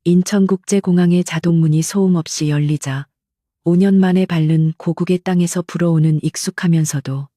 인천국제공항의 자동문이 소음 없이 열리자 5년 만에 밟는 고국의 땅에서 불어오는 익숙하면서도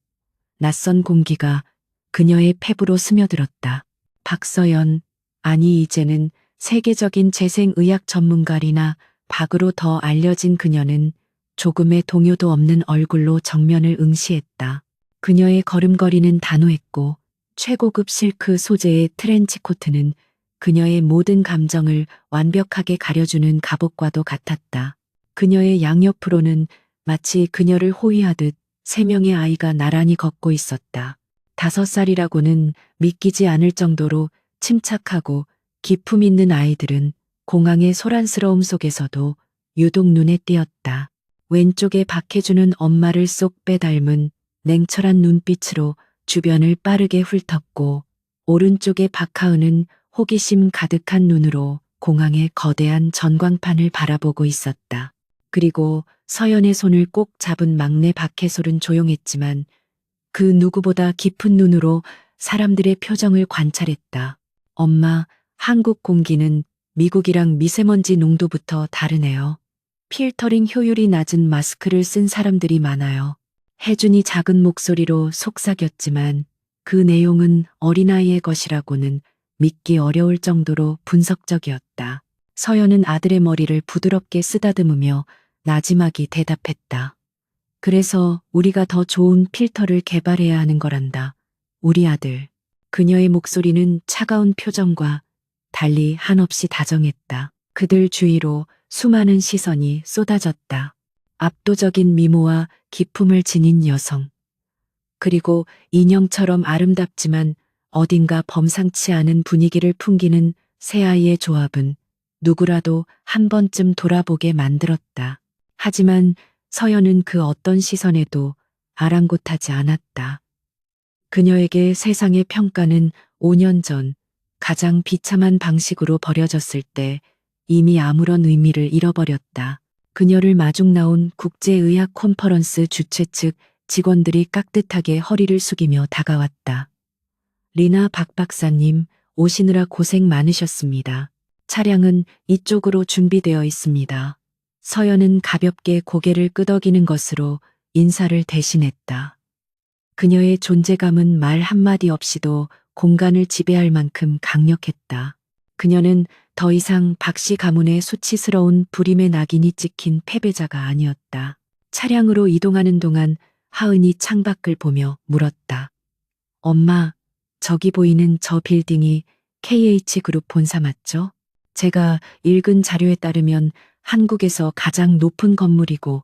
낯선 공기가 그녀의 폐부로 스며들었다. 박서연, 아니 이제는 세계적인 재생의학 전문가리나 박으로 더 알려진 그녀는 조금의 동요도 없는 얼굴로 정면을 응시했다. 그녀의 걸음걸이는 단호했고 최고급 실크 소재의 트렌치코트는 그녀의 모든 감정을 완벽하게 가려주는 갑옷과도 같았다. 그녀의 양옆으로는 마치 그녀를 호위하듯 3명의 아이가 나란히 걷고 있었다. 5살이라고는 믿기지 않을 정도로 침착하고 기품 있는 아이들은 공항의 소란스러움 속에서도 유독 눈에 띄었다. 왼쪽에 박해주는 엄마를 쏙 빼닮은 냉철한 눈빛으로 주변을 빠르게 훑었고, 오른쪽에 박하은은 호기심 가득한 눈으로 공항의 거대한 전광판을 바라보고 있었다. 그리고 서연의 손을 꼭 잡은 막내 박해솔은 조용했지만 그 누구보다 깊은 눈으로 사람들의 표정을 관찰했다. 엄마, 한국 공기는 미국이랑 미세먼지 농도부터 다르네요. 필터링 효율이 낮은 마스크를 쓴 사람들이 많아요. 혜준이 작은 목소리로 속삭였지만 그 내용은 어린아이의 것이라고는 믿기 어려울 정도로 분석적이었다. 서연은 아들의 머리를 부드럽게 쓰다듬으며 나지막이 대답했다. 그래서 우리가 더 좋은 필터를 개발해야 하는 거란다. 우리 아들. 그녀의 목소리는 차가운 표정과 달리 한없이 다정했다. 그들 주위로 수많은 시선이 쏟아졌다. 압도적인 미모와 기품을 지닌 여성. 그리고 인형처럼 아름답지만 어딘가 범상치 않은 분위기를 풍기는 새 아이의 조합은 누구라도 한 번쯤 돌아보게 만들었다. 하지만 서연은 그 어떤 시선에도 아랑곳하지 않았다. 그녀에게 세상의 평가는 5년 전 가장 비참한 방식으로 버려졌을 때 이미 아무런 의미를 잃어버렸다. 그녀를 마중 나온 국제의학 컨퍼런스 주최 측 직원들이 깍듯하게 허리를 숙이며 다가왔다. 리나 박 박사님, 오시느라 고생 많으셨습니다. 차량은 이쪽으로 준비되어 있습니다. 서연은 가볍게 고개를 끄덕이는 것으로 인사를 대신했다. 그녀의 존재감은 말 한마디 없이도 공간을 지배할 만큼 강력했다. 그녀는 더 이상 박씨 가문의 수치스러운 불임의 낙인이 찍힌 패배자가 아니었다. 차량으로 이동하는 동안 하은이 창밖을 보며 물었다. 엄마, 저기 보이는 저 빌딩이 KH그룹 본사 맞죠? 제가 읽은 자료에 따르면 한국에서 가장 높은 건물이고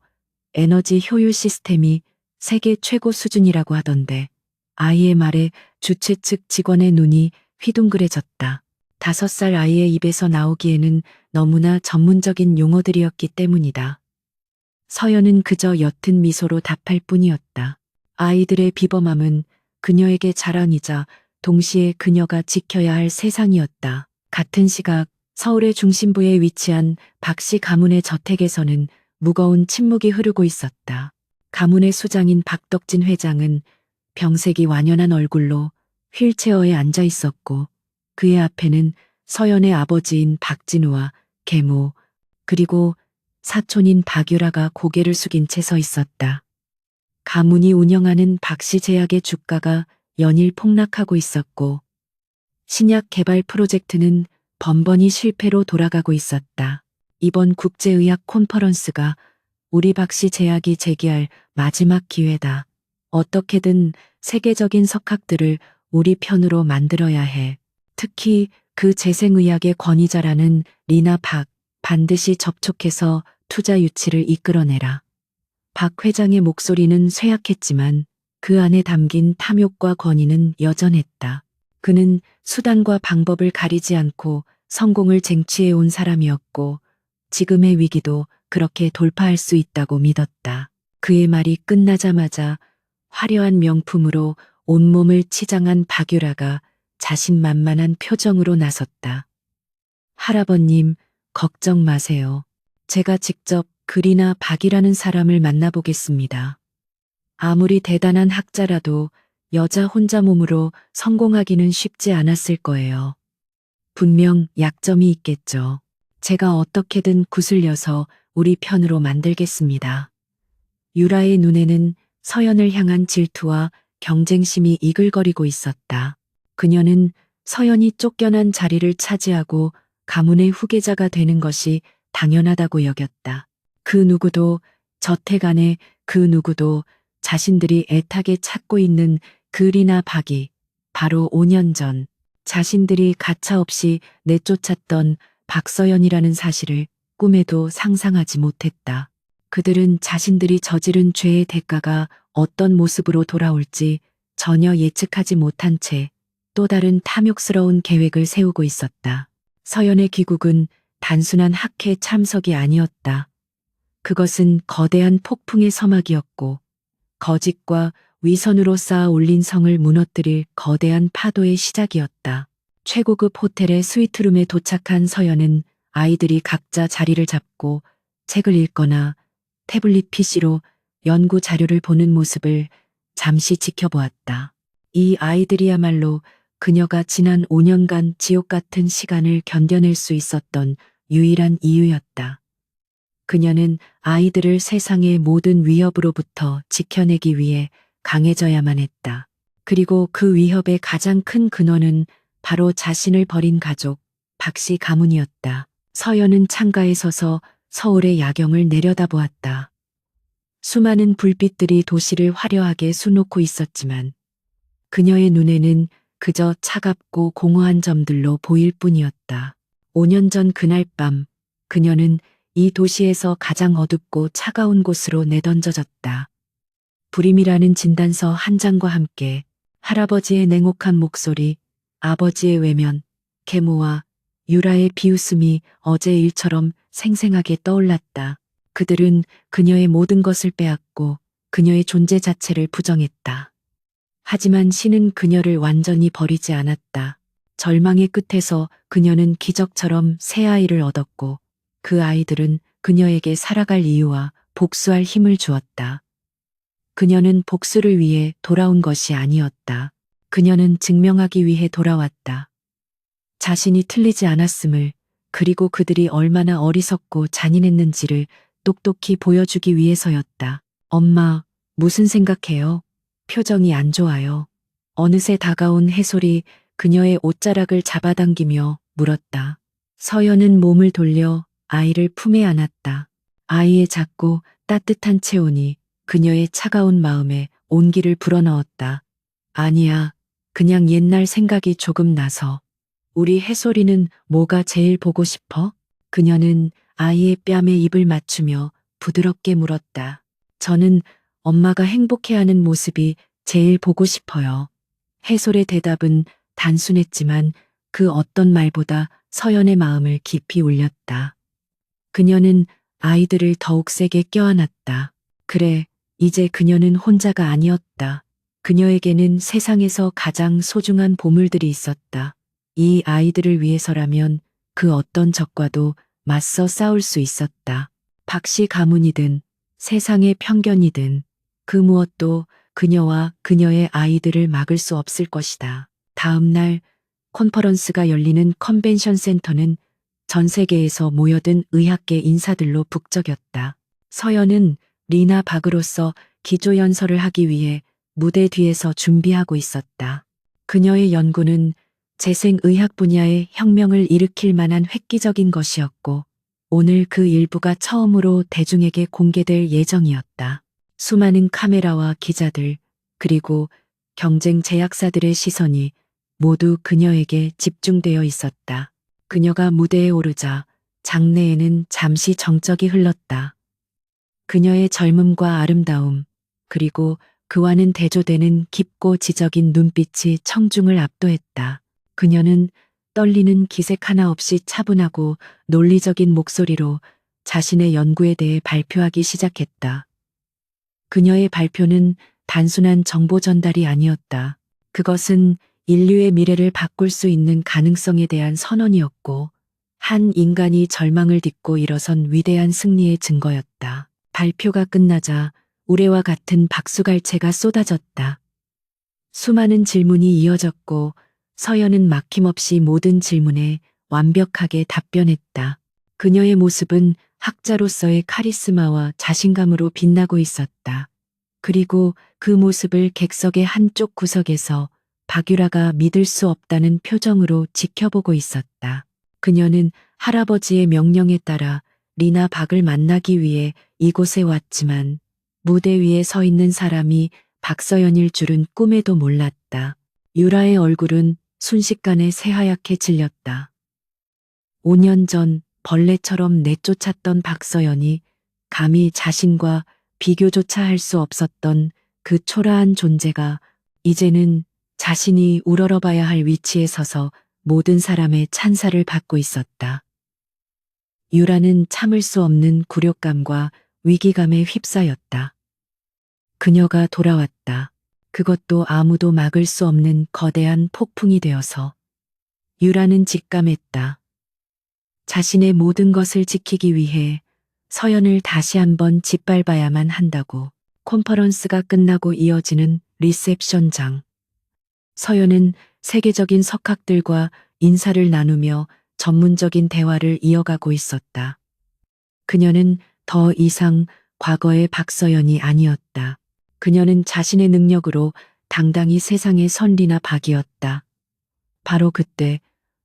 에너지 효율 시스템이 세계 최고 수준이라고 하던데, 아이의 말에 주최 측 직원의 눈이 휘둥그레졌다. 5살 아이의 입에서 나오기에는 너무나 전문적인 용어들이었기 때문이다. 서연은 그저 옅은 미소로 답할 뿐이었다. 아이들의 비범함은 그녀에게 자랑이자 동시에 그녀가 지켜야 할 세상이었다. 같은 시각 서울의 중심부에 위치한 박씨 가문의 저택에서는 무거운 침묵이 흐르고 있었다. 가문의 수장인 박덕진 회장은 병색이 완연한 얼굴로 휠체어에 앉아 있었고, 그의 앞에는 서연의 아버지인 박진우와 계모, 그리고 사촌인 박유라가 고개를 숙인 채 서 있었다. 가문이 운영하는 박씨 제약의 주가가 연일 폭락하고 있었고, 신약 개발 프로젝트는 번번이 실패로 돌아가고 있었다. 이번 국제의학 콘퍼런스가 우리 박씨 제약이 제기할 마지막 기회다. 어떻게든 세계적인 석학들을 우리 편으로 만들어야 해. 특히 그 재생의학의 권위자라는 리나 박, 반드시 접촉해서 투자 유치를 이끌어내라. 박 회장의 목소리는 쇠약했지만 그 안에 담긴 탐욕과 권위는 여전했다. 그는 수단과 방법을 가리지 않고 성공을 쟁취해온 사람이었고, 지금의 위기도 그렇게 돌파할 수 있다고 믿었다. 그의 말이 끝나자마자 화려한 명품으로 온몸을 치장한 박유라가 자신만만한 표정으로 나섰다. 할아버님, 걱정 마세요. 제가 직접 그리나 박이라는 사람을 만나보겠습니다. 아무리 대단한 학자라도 여자 혼자 몸으로 성공하기는 쉽지 않았을 거예요. 분명 약점이 있겠죠. 제가 어떻게든 구슬려서 우리 편으로 만들겠습니다. 유라의 눈에는 서연을 향한 질투와 경쟁심이 이글거리고 있었다. 그녀는 서연이 쫓겨난 자리를 차지하고 가문의 후계자가 되는 것이 당연하다고 여겼다. 그 누구도 저택 안에 그 누구도 자신들이 애타게 찾고 있는 글이나 박이 바로 5년 전 자신들이 가차없이 내쫓았던 박서연이라는 사실을 꿈에도 상상하지 못했다. 그들은 자신들이 저지른 죄의 대가가 어떤 모습으로 돌아올지 전혀 예측하지 못한 채 또 다른 탐욕스러운 계획을 세우고 있었다. 서연의 귀국은 단순한 학회 참석이 아니었다. 그것은 거대한 폭풍의 서막이었고 거짓과 위선으로 쌓아 올린 성을 무너뜨릴 거대한 파도의 시작이었다. 최고급 호텔의 스위트룸에 도착한 서연은 아이들이 각자 자리를 잡고 책을 읽거나 태블릿 PC로 연구 자료를 보는 모습을 잠시 지켜보았다. 이 아이들이야말로 그녀가 지난 5년간 지옥 같은 시간을 견뎌낼 수 있었던 유일한 이유였다. 그녀는 아이들을 세상의 모든 위협으로부터 지켜내기 위해 강해져야만 했다. 그리고 그 위협의 가장 큰 근원은 바로 자신을 버린 가족, 박씨 가문이었다. 서연은 창가에 서서 서울의 야경을 내려다보았다. 수많은 불빛들이 도시를 화려하게 수놓고 있었지만 그녀의 눈에는 그저 차갑고 공허한 점들로 보일 뿐이었다. 5년 전 그날 밤 그녀는 이 도시에서 가장 어둡고 차가운 곳으로 내던져졌다. 불임이라는 진단서 한 장과 함께 할아버지의 냉혹한 목소리, 아버지의 외면, 계모와 유라의 비웃음이 어제 일처럼 생생하게 떠올랐다. 그들은 그녀의 모든 것을 빼앗고 그녀의 존재 자체를 부정했다. 하지만 신은 그녀를 완전히 버리지 않았다. 절망의 끝에서 그녀는 기적처럼 새 아이를 얻었고 그 아이들은 그녀에게 살아갈 이유와 복수할 힘을 주었다. 그녀는 복수를 위해 돌아온 것이 아니었다. 그녀는 증명하기 위해 돌아왔다. 자신이 틀리지 않았음을, 그리고 그들이 얼마나 어리석고 잔인했는지를 똑똑히 보여주기 위해서였다. 엄마, 무슨 생각해요? 표정이 안 좋아요. 어느새 다가온 해솔이 그녀의 옷자락을 잡아당기며 물었다. 서연은 몸을 돌려 아이를 품에 안았다. 아이의 작고 따뜻한 체온이 그녀의 차가운 마음에 온기를 불어넣었다. 아니야, 그냥 옛날 생각이 조금 나서. 우리 해솔이는 뭐가 제일 보고 싶어? 그녀는 아이의 뺨에 입을 맞추며 부드럽게 물었다. 저는 엄마가 행복해하는 모습이 제일 보고 싶어요. 해솔의 대답은 단순했지만 그 어떤 말보다 서연의 마음을 깊이 울렸다. 그녀는 아이들을 더욱 세게 껴안았다. 그래, 이제 그녀는 혼자가 아니었다. 그녀에게는 세상에서 가장 소중한 보물들이 있었다. 이 아이들을 위해서라면 그 어떤 적과도 맞서 싸울 수 있었다. 박씨 가문이든 세상의 편견이든 그 무엇도 그녀와 그녀의 아이들을 막을 수 없을 것이다. 다음 날 컨퍼런스가 열리는 컨벤션 센터는 전 세계에서 모여든 의학계 인사들로 북적였다. 서연은 리나 박으로서 기조연설을 하기 위해 무대 뒤에서 준비하고 있었다. 그녀의 연구는 재생의학 분야의 혁명을 일으킬 만한 획기적인 것이었고 오늘 그 일부가 처음으로 대중에게 공개될 예정이었다. 수많은 카메라와 기자들 그리고 경쟁 제약사들의 시선이 모두 그녀에게 집중되어 있었다. 그녀가 무대에 오르자 장내에는 잠시 정적이 흘렀다. 그녀의 젊음과 아름다움 그리고 그와는 대조되는 깊고 지적인 눈빛이 청중을 압도했다. 그녀는 떨리는 기색 하나 없이 차분하고 논리적인 목소리로 자신의 연구에 대해 발표하기 시작했다. 그녀의 발표는 단순한 정보 전달이 아니었다. 그것은 인류의 미래를 바꿀 수 있는 가능성에 대한 선언이었고, 한 인간이 절망을 딛고 일어선 위대한 승리의 증거였다. 발표가 끝나자 우레와 같은 박수갈채가 쏟아졌다. 수많은 질문이 이어졌고, 서연은 막힘없이 모든 질문에 완벽하게 답변했다. 그녀의 모습은 학자로서의 카리스마와 자신감으로 빛나고 있었다. 그리고 그 모습을 객석의 한쪽 구석에서 박유라가 믿을 수 없다는 표정으로 지켜보고 있었다. 그녀는 할아버지의 명령에 따라 리나 박을 만나기 위해 이곳에 왔지만 무대 위에 서 있는 사람이 박서연일 줄은 꿈에도 몰랐다. 유라의 얼굴은 순식간에 새하얗게 질렸다. 5년 전 벌레처럼 내쫓았던 박서연이 감히 자신과 비교조차 할 수 없었던 그 초라한 존재가 이제는 자신이 우러러봐야 할 위치에 서서 모든 사람의 찬사를 받고 있었다. 유라는 참을 수 없는 굴욕감과 위기감에 휩싸였다. 그녀가 돌아왔다. 그것도 아무도 막을 수 없는 거대한 폭풍이 되어서. 유라는 직감했다. 자신의 모든 것을 지키기 위해 서연을 다시 한번 짓밟아야만 한다고. 콘퍼런스가 끝나고 이어지는 리셉션장. 서연은 세계적인 석학들과 인사를 나누며 전문적인 대화를 이어가고 있었다. 그녀는 더 이상 과거의 박서연이 아니었다. 그녀는 자신의 능력으로 당당히 세상의 선리나 박이었다. 바로 그때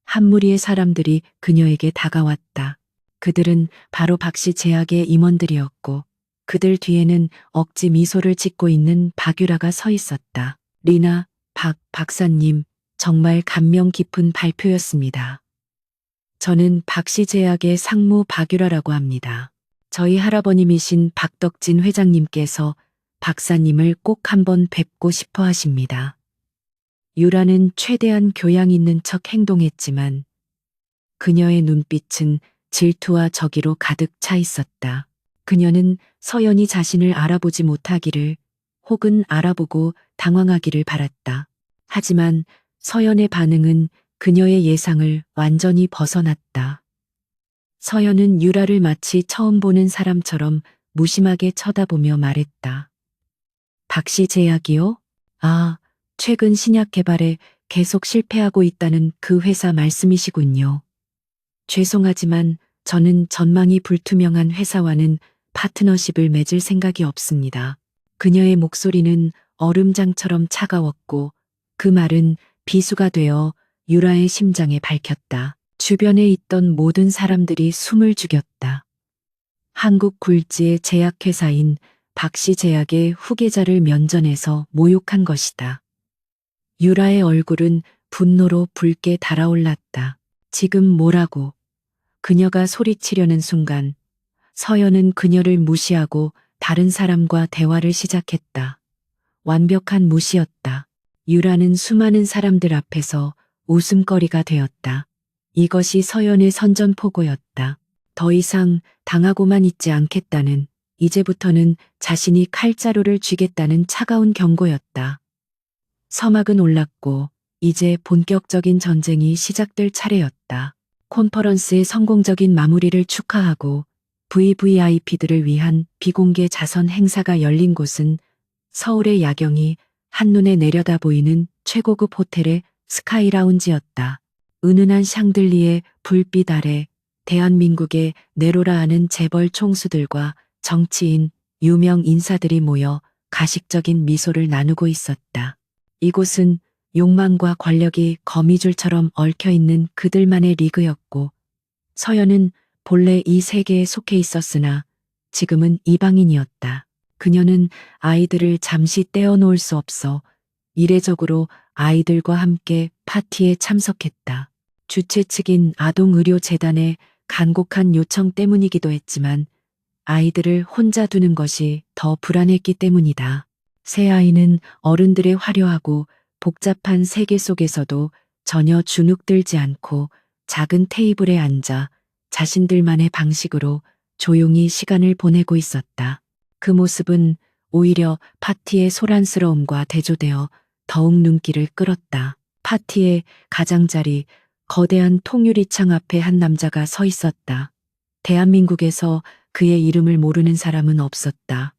한 무리의 사람들이 그녀에게 다가왔다. 그들은 바로 박씨 제약의 임원들이었고 그들 뒤에는 억지 미소를 짓고 있는 박유라가 서 있었다. 리나, 박사님, 정말 감명 깊은 발표였습니다. 저는 박씨 제약의 상무 박유라라고 합니다. 저희 할아버님이신 박덕진 회장님께서 박사님을 꼭 한번 뵙고 싶어 하십니다. 유라는 최대한 교양 있는 척 행동했지만 그녀의 눈빛은 질투와 적의로 가득 차 있었다. 그녀는 서연이 자신을 알아보지 못하기를 혹은 알아보고 당황하기를 바랐다. 하지만 서연의 반응은 그녀의 예상을 완전히 벗어났다. 서연은 유라를 마치 처음 보는 사람처럼 무심하게 쳐다보며 말했다. 박씨 제약이요? 아, 최근 신약 개발에 계속 실패하고 있다는 그 회사 말씀이시군요. 죄송하지만 저는 전망이 불투명한 회사와는 파트너십을 맺을 생각이 없습니다. 그녀의 목소리는 얼음장처럼 차가웠고 그 말은 비수가 되어 유라의 심장에 밝혔다. 주변에 있던 모든 사람들이 숨을 죽였다. 한국 굴지의 제약회사인 박씨 제약의 후계자를 면전에서 모욕한 것이다. 유라의 얼굴은 분노로 붉게 달아올랐다. 지금 뭐라고? 그녀가 소리치려는 순간 서연은 그녀를 무시하고 다른 사람과 대화를 시작했다. 완벽한 무시였다. 유라는 수많은 사람들 앞에서 웃음거리가 되었다. 이것이 서연의 선전포고였다. 더 이상 당하고만 있지 않겠다는, 이제부터는 자신이 칼자루를 쥐겠다는 차가운 경고였다. 서막은 올랐고 이제 본격적인 전쟁이 시작될 차례였다. 콘퍼런스의 성공적인 마무리를 축하하고 VVIP들을 위한 비공개 자선 행사가 열린 곳은 서울의 야경이 한눈에 내려다 보이는 최고급 호텔의 스카이라운지였다. 은은한 샹들리에 불빛 아래 대한민국의 네로라 하는 재벌 총수들과 정치인, 유명 인사들이 모여 가식적인 미소를 나누고 있었다. 이곳은 욕망과 권력이 거미줄처럼 얽혀있는 그들만의 리그였고 서연은 본래 이 세계에 속해 있었으나 지금은 이방인이었다. 그녀는 아이들을 잠시 떼어놓을 수 없어 이례적으로 아이들과 함께 파티에 참석했다. 주최 측인 아동의료재단의 간곡한 요청 때문이기도 했지만 아이들을 혼자 두는 것이 더 불안했기 때문이다. 새 아이는 어른들의 화려하고 복잡한 세계 속에서도 전혀 주눅들지 않고 작은 테이블에 앉아 자신들만의 방식으로 조용히 시간을 보내고 있었다. 그 모습은 오히려 파티의 소란스러움과 대조되어 더욱 눈길을 끌었다. 파티의 가장자리 거대한 통유리창 앞에 한 남자가 서 있었다. 대한민국에서 그의 이름을 모르는 사람은 없었다.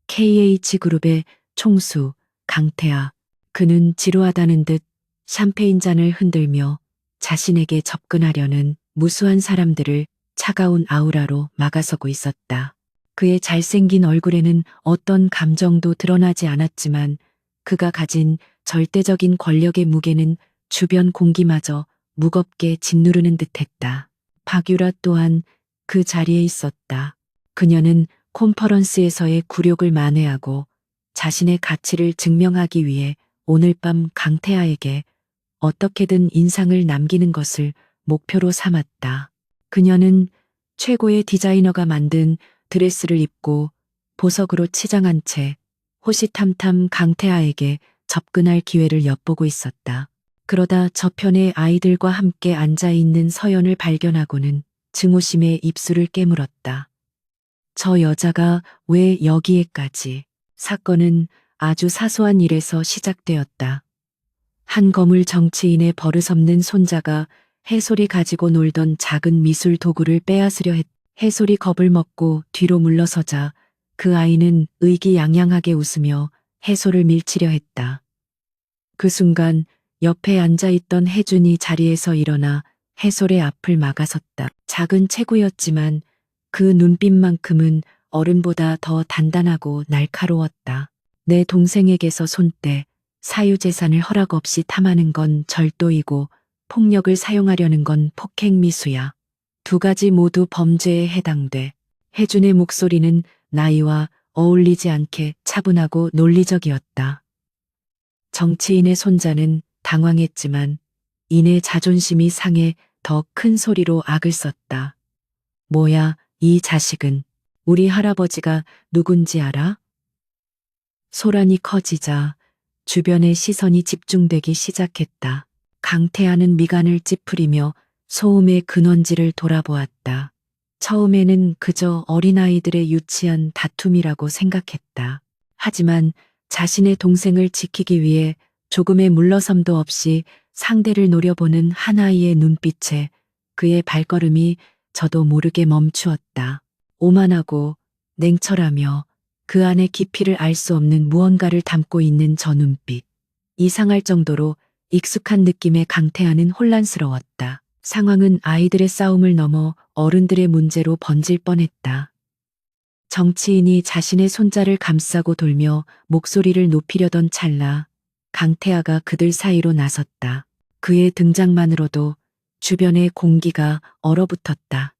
KH그룹의 총수 강태하. 그는 지루하다는 듯 샴페인 잔을 흔들며 자신에게 접근하려는 무수한 사람들을 차가운 아우라로 막아서고 있었다. 그의 잘생긴 얼굴에는 어떤 감정도 드러나지 않았지만 그가 가진 절대적인 권력의 무게는 주변 공기마저 무겁게 짓누르는 듯했다. 박유라 또한 그 자리에 있었다. 그녀는 콘퍼런스에서의 굴욕을 만회하고 자신의 가치를 증명하기 위해 오늘 밤 강태하에게 어떻게든 인상을 남기는 것을 목표로 삼았다. 그녀는 최고의 디자이너가 만든 드레스를 입고 보석으로 치장한 채 호시탐탐 강태하에게 접근할 기회를 엿보고 있었다. 그러다 저편의 아이들과 함께 앉아있는 서연을 발견하고는 증오심에 입술을 깨물었다. 저 여자가 왜 여기에까지? 사건은 아주 사소한 일에서 시작되었다. 한 거물 정치인의 버릇없는 손자가 해솔이 가지고 놀던 작은 미술 도구를 빼앗으려 했다. 해솔이 겁을 먹고 뒤로 물러서자 그 아이는 의기양양하게 웃으며 해솔을 밀치려 했다. 그 순간 옆에 앉아있던 혜준이 자리에서 일어나 해솔의 앞을 막아섰다. 작은 체구였지만 그 눈빛만큼은 어른보다 더 단단하고 날카로웠다. 내 동생에게서 손떼, 사유재산을 허락 없이 탐하는 건 절도이고 폭력을 사용하려는 건 폭행미수야. 두 가지 모두 범죄에 해당돼. 혜준의 목소리는 나이와 어울리지 않게 차분하고 논리적이었다. 정치인의 손자는 당황했지만 이내 자존심이 상해 더 큰 소리로 악을 썼다. 뭐야, 이 자식은 우리 할아버지가 누군지 알아? 소란이 커지자 주변의 시선이 집중되기 시작했다. 강태하는 미간을 찌푸리며 소음의 근원지를 돌아보았다. 처음에는 그저 어린아이들의 유치한 다툼이라고 생각했다. 하지만 자신의 동생을 지키기 위해 조금의 물러섬도 없이 상대를 노려보는 한 아이의 눈빛에 그의 발걸음이 저도 모르게 멈추었다. 오만하고 냉철하며 그 안의 깊이를 알 수 없는 무언가를 담고 있는 저 눈빛. 이상할 정도로 익숙한 느낌에 강태하는 혼란스러웠다. 상황은 아이들의 싸움을 넘어 어른들의 문제로 번질 뻔했다. 정치인이 자신의 손자를 감싸고 돌며 목소리를 높이려던 찰나 강태하가 그들 사이로 나섰다. 그의 등장만으로도 주변의 공기가 얼어붙었다.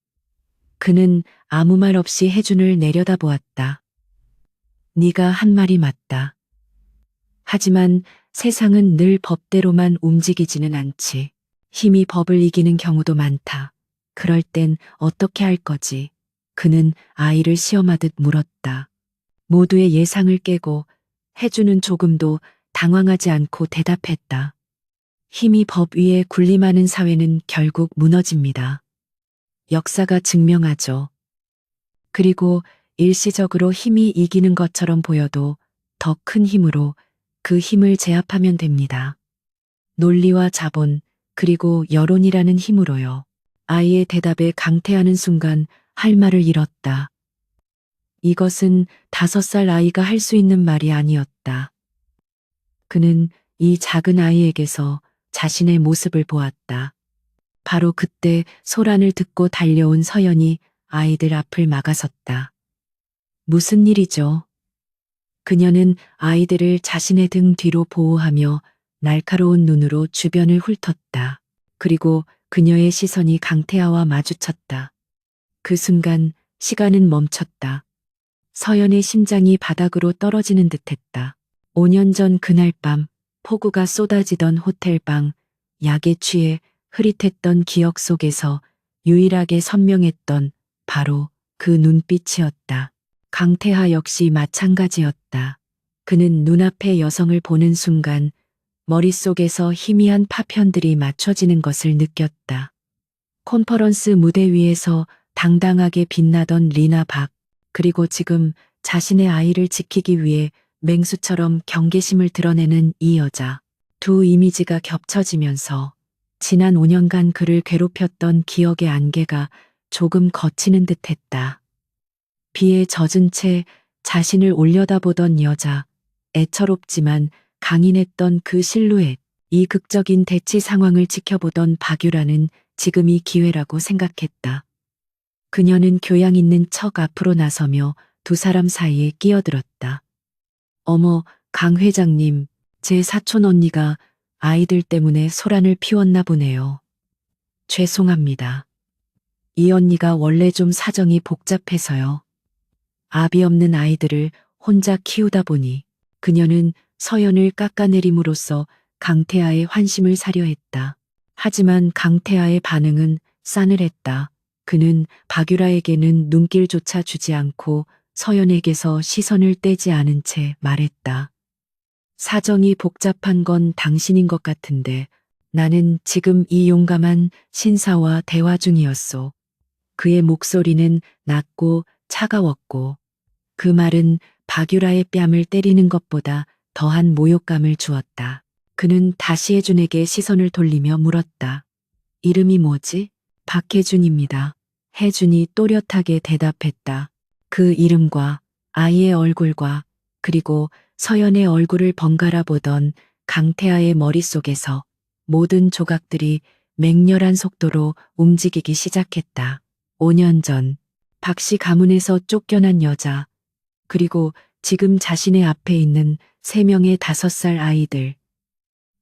그는 아무 말 없이 혜준을 내려다보았다. 네가 한 말이 맞다. 하지만 세상은 늘 법대로만 움직이지는 않지. 힘이 법을 이기는 경우도 많다. 그럴 땐 어떻게 할 거지? 그는 아이를 시험하듯 물었다. 모두의 예상을 깨고 혜준은 조금도 당황하지 않고 대답했다. 힘이 법 위에 군림하는 사회는 결국 무너집니다. 역사가 증명하죠. 그리고 일시적으로 힘이 이기는 것처럼 보여도 더 큰 힘으로 그 힘을 제압하면 됩니다. 논리와 자본, 그리고 여론이라는 힘으로요. 아이의 대답에 강태하는 순간 할 말을 잃었다. 이것은 5살 아이가 할 수 있는 말이 아니었다. 그는 이 작은 아이에게서 자신의 모습을 보았다. 바로 그때 소란을 듣고 달려온 서연이 아이들 앞을 막아섰다. 무슨 일이죠? 그녀는 아이들을 자신의 등 뒤로 보호하며 날카로운 눈으로 주변을 훑었다. 그리고 그녀의 시선이 강태하와 마주쳤다. 그 순간 시간은 멈췄다. 서연의 심장이 바닥으로 떨어지는 듯했다. 5년 전 그날 밤 폭우가 쏟아지던 호텔방, 약에 취해 흐릿했던 기억 속에서 유일하게 선명했던 바로 그 눈빛이었다. 강태하 역시 마찬가지였다. 그는 눈앞의 여성을 보는 순간 머릿속에서 희미한 파편들이 맞춰지는 것을 느꼈다. 콘퍼런스 무대 위에서 당당하게 빛나던 리나 박, 그리고 지금 자신의 아이를 지키기 위해 맹수처럼 경계심을 드러내는 이 여자. 두 이미지가 겹쳐지면서 지난 5년간 그를 괴롭혔던 기억의 안개가 조금 걷히는 듯했다. 비에 젖은 채 자신을 올려다보던 여자, 애처롭지만 강인했던 그 실루엣, 이 극적인 대치 상황을 지켜보던 박유라는 지금이 기회라고 생각했다. 그녀는 교양 있는 척 앞으로 나서며 두 사람 사이에 끼어들었다. 어머, 강 회장님, 제 사촌 언니가 아이들 때문에 소란을 피웠나 보네요. 죄송합니다. 이 언니가 원래 좀 사정이 복잡해서요. 아비 없는 아이들을 혼자 키우다 보니 그녀는 서연을 깎아내림으로써 강태아의 환심을 사려 했다. 하지만 강태아의 반응은 싸늘했다. 그는 박유라에게는 눈길조차 주지 않고 서연에게서 시선을 떼지 않은 채 말했다. 사정이 복잡한 건 당신인 것 같은데 나는 지금 이 용감한 신사와 대화 중이었소. 그의 목소리는 낮고 차가웠고 그 말은 박유라의 뺨을 때리는 것보다 더한 모욕감을 주었다. 그는 다시 혜준에게 시선을 돌리며 물었다. 이름이 뭐지? 박혜준입니다. 혜준이 또렷하게 대답했다. 그 이름과 아이의 얼굴과 그리고 서연의 얼굴을 번갈아 보던 강태아의 머릿속에서 모든 조각들이 맹렬한 속도로 움직이기 시작했다. 5년 전, 박씨 가문에서 쫓겨난 여자, 그리고 지금 자신의 앞에 있는 3명의 5살 아이들.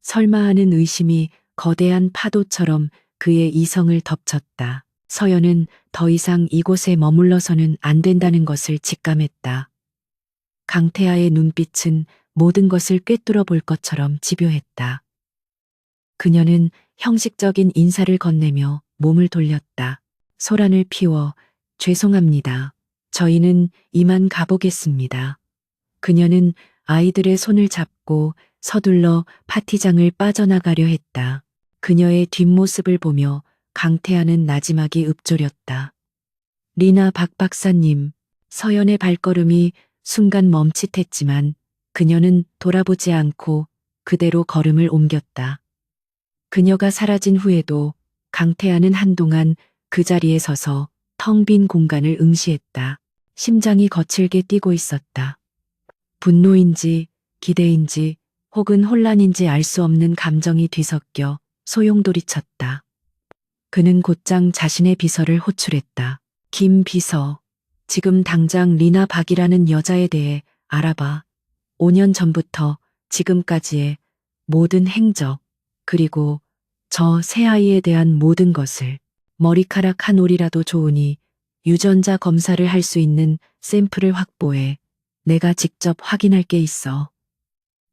설마 하는 의심이 거대한 파도처럼 그의 이성을 덮쳤다. 서연은 더 이상 이곳에 머물러서는 안 된다는 것을 직감했다. 강태아의 눈빛은 모든 것을 꿰뚫어 볼 것처럼 집요했다. 그녀는 형식적인 인사를 건네며 몸을 돌렸다. 소란을 피워 죄송합니다. 저희는 이만 가보겠습니다. 그녀는 아이들의 손을 잡고 서둘러 파티장을 빠져나가려 했다. 그녀의 뒷모습을 보며 강태아는 나지막이 읊조렸다. 리나 박 박사님, 서연의 발걸음이 순간 멈칫했지만 그녀는 돌아보지 않고 그대로 걸음을 옮겼다. 그녀가 사라진 후에도 강태아는 한동안 그 자리에 서서 텅 빈 공간을 응시했다. 심장이 거칠게 뛰고 있었다. 분노인지 기대인지 혹은 혼란인지 알 수 없는 감정이 뒤섞여 소용돌이쳤다. 그는 곧장 자신의 비서를 호출했다. 김 비서, 지금 당장 리나 박이라는 여자에 대해 알아봐. 5년 전부터 지금까지의 모든 행적, 그리고 저 새아이에 대한 모든 것을 머리카락 한 올이라도 좋으니 유전자 검사를 할 수 있는 샘플을 확보해. 내가 직접 확인할 게 있어.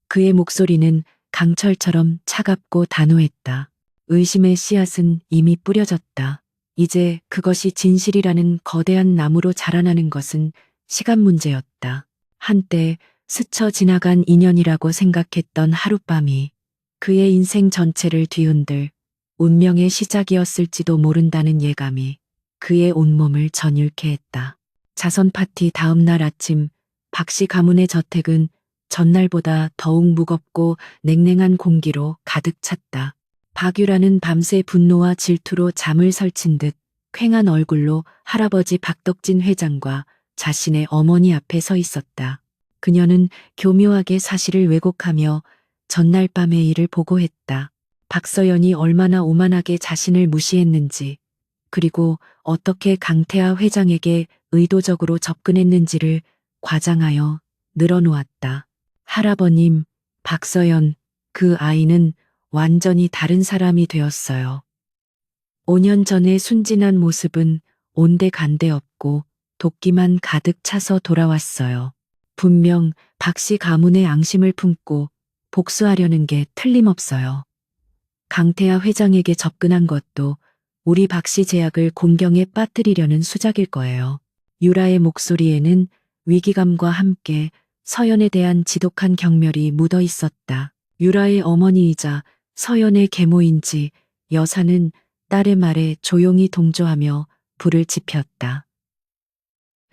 그의 목소리는 강철처럼 차갑고 단호했다. 의심의 씨앗은 이미 뿌려졌다. 이제 그것이 진실이라는 거대한 나무로 자라나는 것은 시간 문제였다. 한때 스쳐 지나간 인연이라고 생각했던 하룻밤이 그의 인생 전체를 뒤흔들 운명의 시작이었을지도 모른다는 예감이 그의 온몸을 전율케 했다. 자선 파티 다음 날 아침 박씨 가문의 저택은 전날보다 더욱 무겁고 냉랭한 공기로 가득 찼다. 박유라는 밤새 분노와 질투로 잠을 설친 듯 퀭한 얼굴로 할아버지 박덕진 회장과 자신의 어머니 앞에 서 있었다. 그녀는 교묘하게 사실을 왜곡하며 전날 밤의 일을 보고했다. 박서연이 얼마나 오만하게 자신을 무시했는지, 그리고 어떻게 강태아 회장에게 의도적으로 접근했는지를 과장하여 늘어놓았다. 할아버님, 박서연, 그 아이는 완전히 다른 사람이 되었어요. 5년 전의 순진한 모습은 온데간데 없고 도끼만 가득 차서 돌아왔어요. 분명 박씨 가문의 앙심을 품고 복수하려는 게 틀림없어요. 강태아 회장에게 접근한 것도 우리 박씨 제약을 공경에 빠뜨리려는 수작일 거예요. 유라의 목소리에는 위기감과 함께 서연에 대한 지독한 경멸이 묻어 있었다. 유라의 어머니이자 서연의 계모인지 여사는 딸의 말에 조용히 동조하며 불을 지폈다.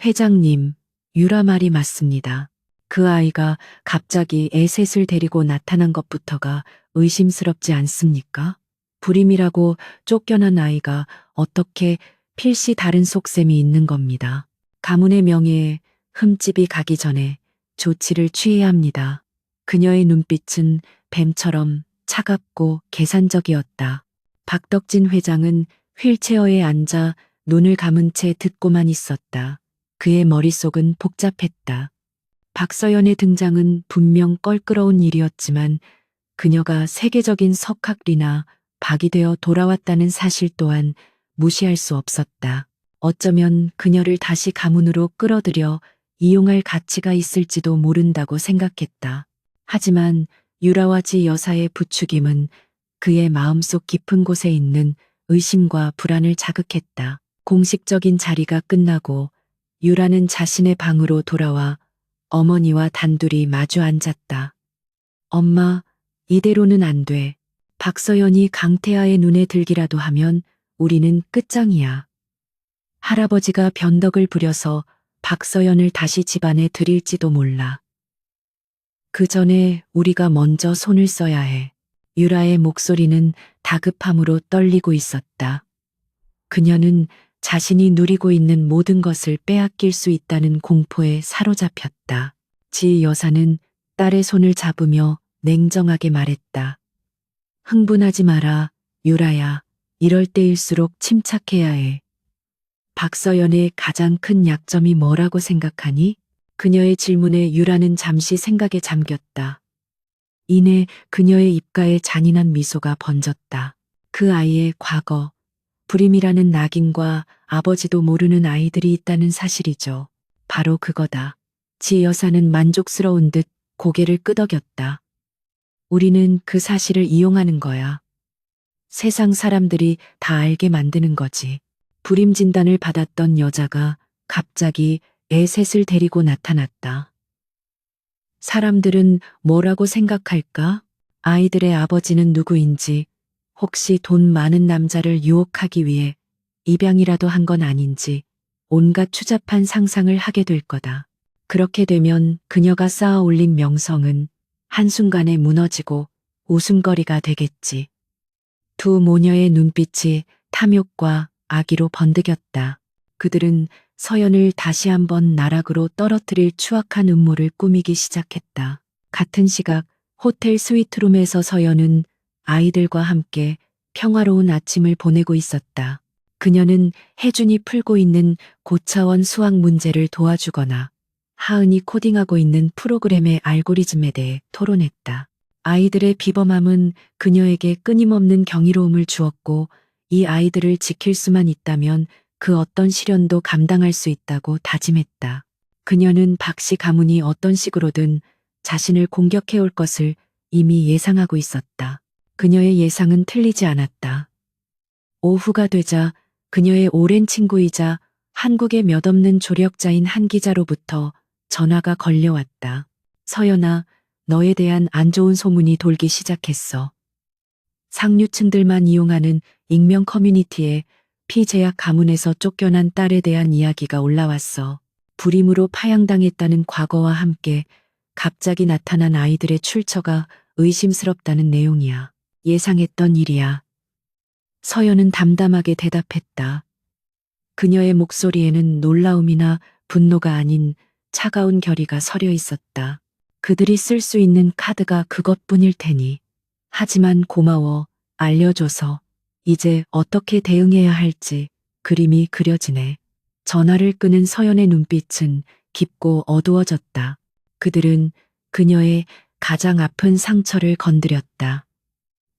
회장님, 유라 말이 맞습니다. 그 아이가 갑자기 애셋을 데리고 나타난 것부터가 의심스럽지 않습니까? 불임이라고 쫓겨난 아이가 어떻게 필시 다른 속셈이 있는 겁니다. 가문의 명예에 흠집이 가기 전에 조치를 취해야 합니다. 그녀의 눈빛은 뱀처럼 차갑고 계산적이었다. 박덕진 회장은 휠체어에 앉아 눈을 감은 채 듣고만 있었다. 그의 머릿속은 복잡했다. 박서연의 등장은 분명 껄끄러운 일이었지만 그녀가 세계적인 석학리나 박이 되어 돌아왔다는 사실 또한 무시할 수 없었다. 어쩌면 그녀를 다시 가문으로 끌어들여 이용할 가치가 있을지도 모른다고 생각했다. 하지만 유라와지 여사의 부추김은 그의 마음속 깊은 곳에 있는 의심과 불안을 자극했다. 공식적인 자리가 끝나고 유라는 자신의 방으로 돌아와 어머니와 단둘이 마주 앉았다. 엄마, 이대로는 안 돼. 박서연이 강태아의 눈에 들기라도 하면 우리는 끝장이야. 할아버지가 변덕을 부려서 박서연을 다시 집안에 들일지도 몰라. 그 전에 우리가 먼저 손을 써야 해. 유라의 목소리는 다급함으로 떨리고 있었다. 그녀는 자신이 누리고 있는 모든 것을 빼앗길 수 있다는 공포에 사로잡혔다. 지 여사는 딸의 손을 잡으며 냉정하게 말했다. 흥분하지 마라, 유라야. 이럴 때일수록 침착해야 해. 박서연의 가장 큰 약점이 뭐라고 생각하니? 그녀의 질문에 유라는 잠시 생각에 잠겼다. 이내 그녀의 입가에 잔인한 미소가 번졌다. 그 아이의 과거, 불임이라는 낙인과 아버지도 모르는 아이들이 있다는 사실이죠. 바로 그거다. 지 여사는 만족스러운 듯 고개를 끄덕였다. 우리는 그 사실을 이용하는 거야. 세상 사람들이 다 알게 만드는 거지. 불임 진단을 받았던 여자가 갑자기 애 셋을 데리고 나타났다. 사람들은 뭐라고 생각할까? 아이들의 아버지는 누구인지, 혹시 돈 많은 남자를 유혹하기 위해 입양이라도 한 건 아닌지 온갖 추잡한 상상을 하게 될 거다. 그렇게 되면 그녀가 쌓아 올린 명성은 한순간에 무너지고 웃음거리가 되겠지. 두 모녀의 눈빛이 탐욕과 악의로 번득였다. 그들은 서연을 다시 한번 나락으로 떨어뜨릴 추악한 음모를 꾸미기 시작했다. 같은 시각 호텔 스위트룸에서 서연은 아이들과 함께 평화로운 아침을 보내고 있었다. 그녀는 혜준이 풀고 있는 고차원 수학 문제를 도와주거나 하은이 코딩하고 있는 프로그램의 알고리즘에 대해 토론했다. 아이들의 비범함은 그녀에게 끊임없는 경이로움을 주었고 이 아이들을 지킬 수만 있다면 그 어떤 시련도 감당할 수 있다고 다짐했다. 그녀는 박씨 가문이 어떤 식으로든 자신을 공격해올 것을 이미 예상하고 있었다. 그녀의 예상은 틀리지 않았다. 오후가 되자 그녀의 오랜 친구이자 한국의 몇 없는 조력자인 한 기자로부터 전화가 걸려왔다. 서연아, 너에 대한 안 좋은 소문이 돌기 시작했어. 상류층들만 이용하는 익명 커뮤니티에 피제약 가문에서 쫓겨난 딸에 대한 이야기가 올라왔어. 불임으로 파양당했다는 과거와 함께 갑자기 나타난 아이들의 출처가 의심스럽다는 내용이야. 예상했던 일이야. 서연은 담담하게 대답했다. 그녀의 목소리에는 놀라움이나 분노가 아닌 차가운 결의가 서려 있었다. 그들이 쓸 수 있는 카드가 그것뿐일 테니. 하지만 고마워. 알려줘서. 이제 어떻게 대응해야 할지 그림이 그려지네. 전화를 끄는 서연의 눈빛은 깊고 어두워졌다. 그들은 그녀의 가장 아픈 상처를 건드렸다.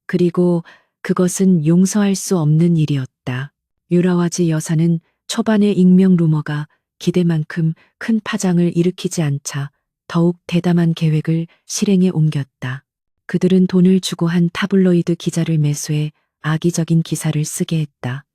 그리고 그것은 용서할 수 없는 일이었다. 유라와지 여사는 초반의 익명 루머가 기대만큼 큰 파장을 일으키지 않자 더욱 대담한 계획을 실행에 옮겼다. 그들은 돈을 주고 한 타블로이드 기자를 매수해 악의적인 기사를 쓰게 했다.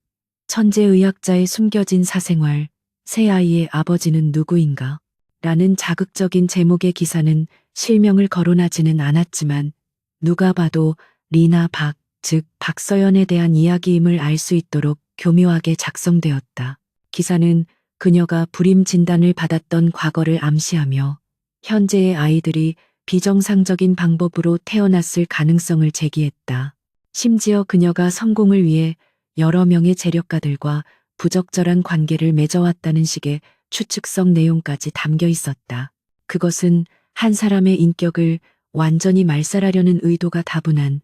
천재의학자의 숨겨진 사생활, 새 아이의 아버지는 누구인가? 라는 자극적인 제목의 기사는 실명을 거론하지는 않았지만 누가 봐도 리나 박, 즉 박서연에 대한 이야기임을 알 수 있도록 교묘하게 작성되었다. 기사는 그녀가 불임 진단을 받았던 과거를 암시하며 현재의 아이들이 비정상적인 방법으로 태어났을 가능성을 제기했다. 심지어 그녀가 성공을 위해 여러 명의 재력가들과 부적절한 관계를 맺어왔다는 식의 추측성 내용까지 담겨 있었다. 그것은 한 사람의 인격을 완전히 말살하려는 의도가 다분한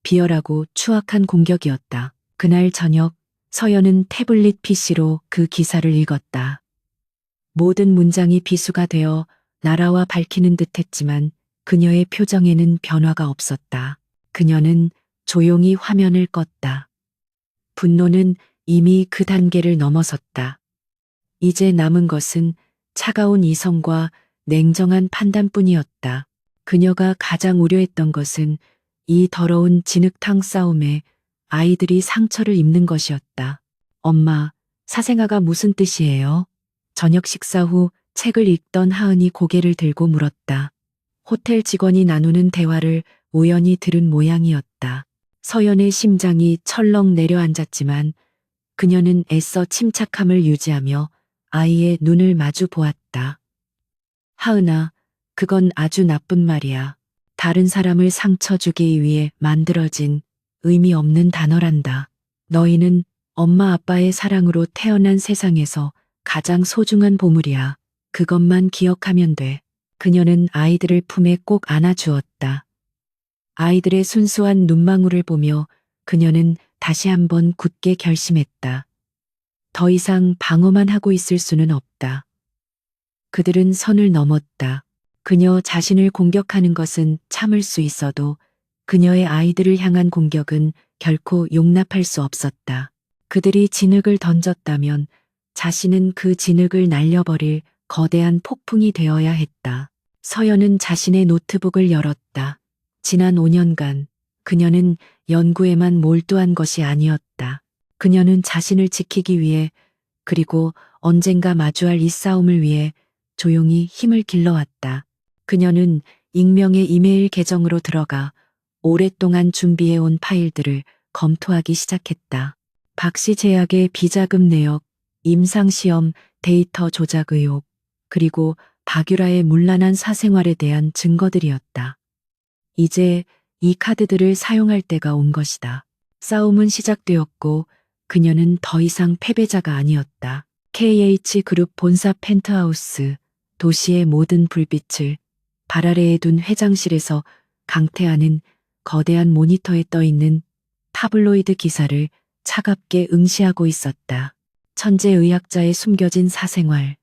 비열하고 추악한 공격이었다. 그날 저녁 서연은 태블릿 PC로 그 기사를 읽었다. 모든 문장이 비수가 되어 나라와 밝히는 듯했지만 그녀의 표정에는 변화가 없었다. 그녀는 조용히 화면을 껐다. 분노는 이미 그 단계를 넘어섰다. 이제 남은 것은 차가운 이성과 냉정한 판단뿐이었다. 그녀가 가장 우려했던 것은 이 더러운 진흙탕 싸움에 아이들이 상처를 입는 것이었다. 엄마, 사생아가 무슨 뜻이에요? 저녁 식사 후 책을 읽던 하은이 고개를 들고 물었다. 호텔 직원이 나누는 대화를 우연히 들은 모양이었다. 서연의 심장이 철렁 내려앉았지만 그녀는 애써 침착함을 유지하며 아이의 눈을 마주 보았다. 하은아, 그건 아주 나쁜 말이야. 다른 사람을 상처 주기 위해 만들어진 의미 없는 단어란다. 너희는 엄마 아빠의 사랑으로 태어난 세상에서 가장 소중한 보물이야. 그것만 기억하면 돼. 그녀는 아이들을 품에 꼭 안아주었다. 아이들의 순수한 눈망울을 보며 그녀는 다시 한번 굳게 결심했다. 더 이상 방어만 하고 있을 수는 없다. 그들은 선을 넘었다. 그녀 자신을 공격하는 것은 참을 수 있어도 그녀의 아이들을 향한 공격은 결코 용납할 수 없었다. 그들이 진흙을 던졌다면 자신은 그 진흙을 날려버릴 거대한 폭풍이 되어야 했다. 서연은 자신의 노트북을 열었다. 지난 5년간 그녀는 연구에만 몰두한 것이 아니었다. 그녀는 자신을 지키기 위해 그리고 언젠가 마주할 이 싸움을 위해 조용히 힘을 길러왔다. 그녀는 익명의 이메일 계정으로 들어가 오랫동안 준비해온 파일들을 검토하기 시작했다. 박씨 제약의 비자금 내역, 임상시험 데이터 조작 의혹, 그리고 박유라의 문란한 사생활에 대한 증거들이었다. 이제 이 카드들을 사용할 때가 온 것이다. 싸움은 시작되었고 그녀는 더 이상 패배자가 아니었다. KH그룹 본사 펜트하우스, 도시의 모든 불빛을 발 아래에 둔 회장실에서 강태하는 거대한 모니터에 떠있는 타블로이드 기사를 차갑게 응시하고 있었다. 천재의학자의 숨겨진 사생활.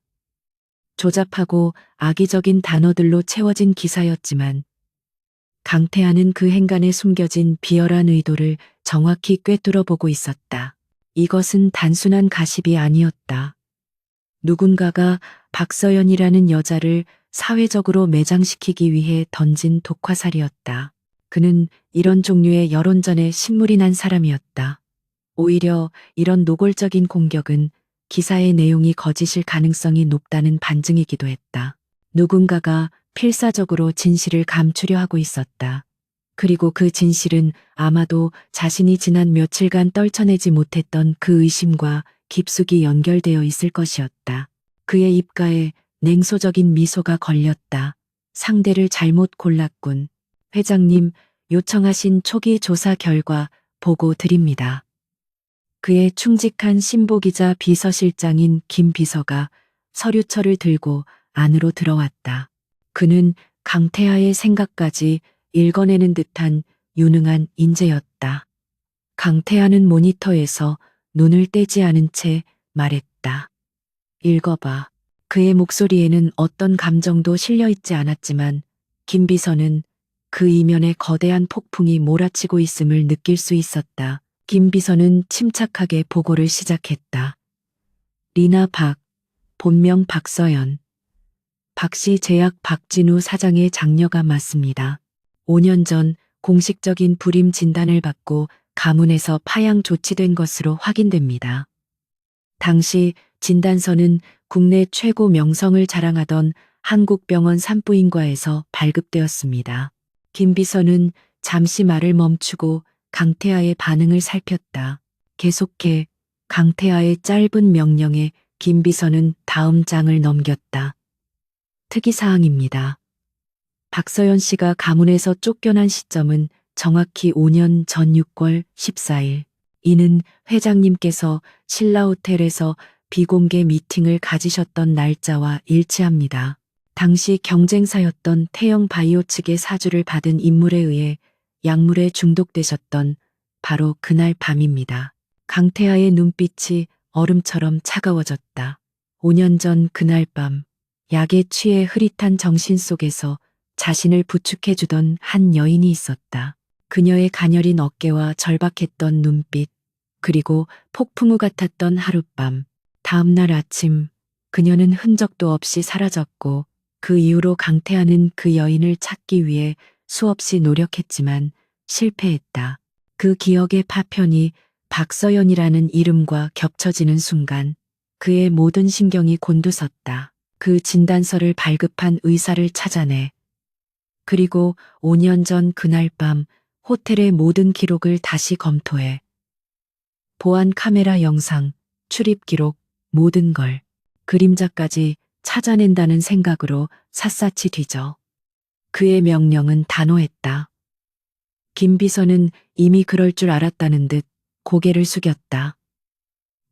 조잡하고 악의적인 단어들로 채워진 기사였지만 강태하는 그 행간에 숨겨진 비열한 의도를 정확히 꿰뚫어 보고 있었다. 이것은 단순한 가십이 아니었다. 누군가가 박서연이라는 여자를 사회적으로 매장시키기 위해 던진 독화살이었다. 그는 이런 종류의 여론전에 신물이 난 사람이었다. 오히려 이런 노골적인 공격은 기사의 내용이 거짓일 가능성이 높다는 반증이기도 했다. 누군가가 필사적으로 진실을 감추려 하고 있었다. 그리고 그 진실은 아마도 자신이 지난 며칠간 떨쳐내지 못했던 그 의심과 깊숙이 연결되어 있을 것이었다. 그의 입가에 냉소적인 미소가 걸렸다. 상대를 잘못 골랐군. 회장님, 요청하신 초기 조사 결과 보고 드립니다. 그의 충직한 신보기자 비서실장인 김 비서가 서류철을 들고 안으로 들어왔다. 그는 강태하의 생각까지 읽어내는 듯한 유능한 인재였다. 강태하는 모니터에서 눈을 떼지 않은 채 말했다. 읽어봐. 그의 목소리에는 어떤 감정도 실려있지 않았지만 김 비서는 그 이면에 거대한 폭풍이 몰아치고 있음을 느낄 수 있었다. 김 비서는 침착하게 보고를 시작했다. 리나 박, 본명 박서연. 박씨 제약 박진우 사장의 장녀가 맞습니다. 5년 전 공식적인 불임 진단을 받고 가문에서 파양 조치된 것으로 확인됩니다. 당시 진단서는 국내 최고 명성을 자랑하던 한국병원 산부인과에서 발급되었습니다. 김 비서는 잠시 말을 멈추고 강태하의 반응을 살폈다. 계속해 강태하의 짧은 명령에 김 비서는 다음 장을 넘겼다. 특이사항입니다. 박서연 씨가 가문에서 쫓겨난 시점은 정확히 5년 전 6월 14일. 이는 회장님께서 신라호텔에서 비공개 미팅을 가지셨던 날짜와 일치합니다. 당시 경쟁사였던 태영 바이오 측의 사주를 받은 인물에 의해 약물에 중독되셨던 바로 그날 밤입니다. 강태하의 눈빛이 얼음처럼 차가워졌다. 5년 전 그날 밤, 약에 취해 흐릿한 정신 속에서 자신을 부축해주던 한 여인이 있었다. 그녀의 가녀린 어깨와 절박했던 눈빛, 그리고 폭풍우 같았던 하룻밤. 다음 날 아침, 그녀는 흔적도 없이 사라졌고, 그 이후로 강태하는 그 여인을 찾기 위해 수없이 노력했지만 실패했다. 그 기억의 파편이 박서연이라는 이름과 겹쳐지는 순간 그의 모든 신경이 곤두섰다. 그 진단서를 발급한 의사를 찾아내. 그리고 5년 전 그날 밤 호텔의 모든 기록을 다시 검토해. 보안 카메라 영상, 출입 기록, 모든 걸, 그림자까지 찾아낸다는 생각으로 샅샅이 뒤져. 그의 명령은 단호했다. 김 비서는 이미 그럴 줄 알았다는 듯 고개를 숙였다.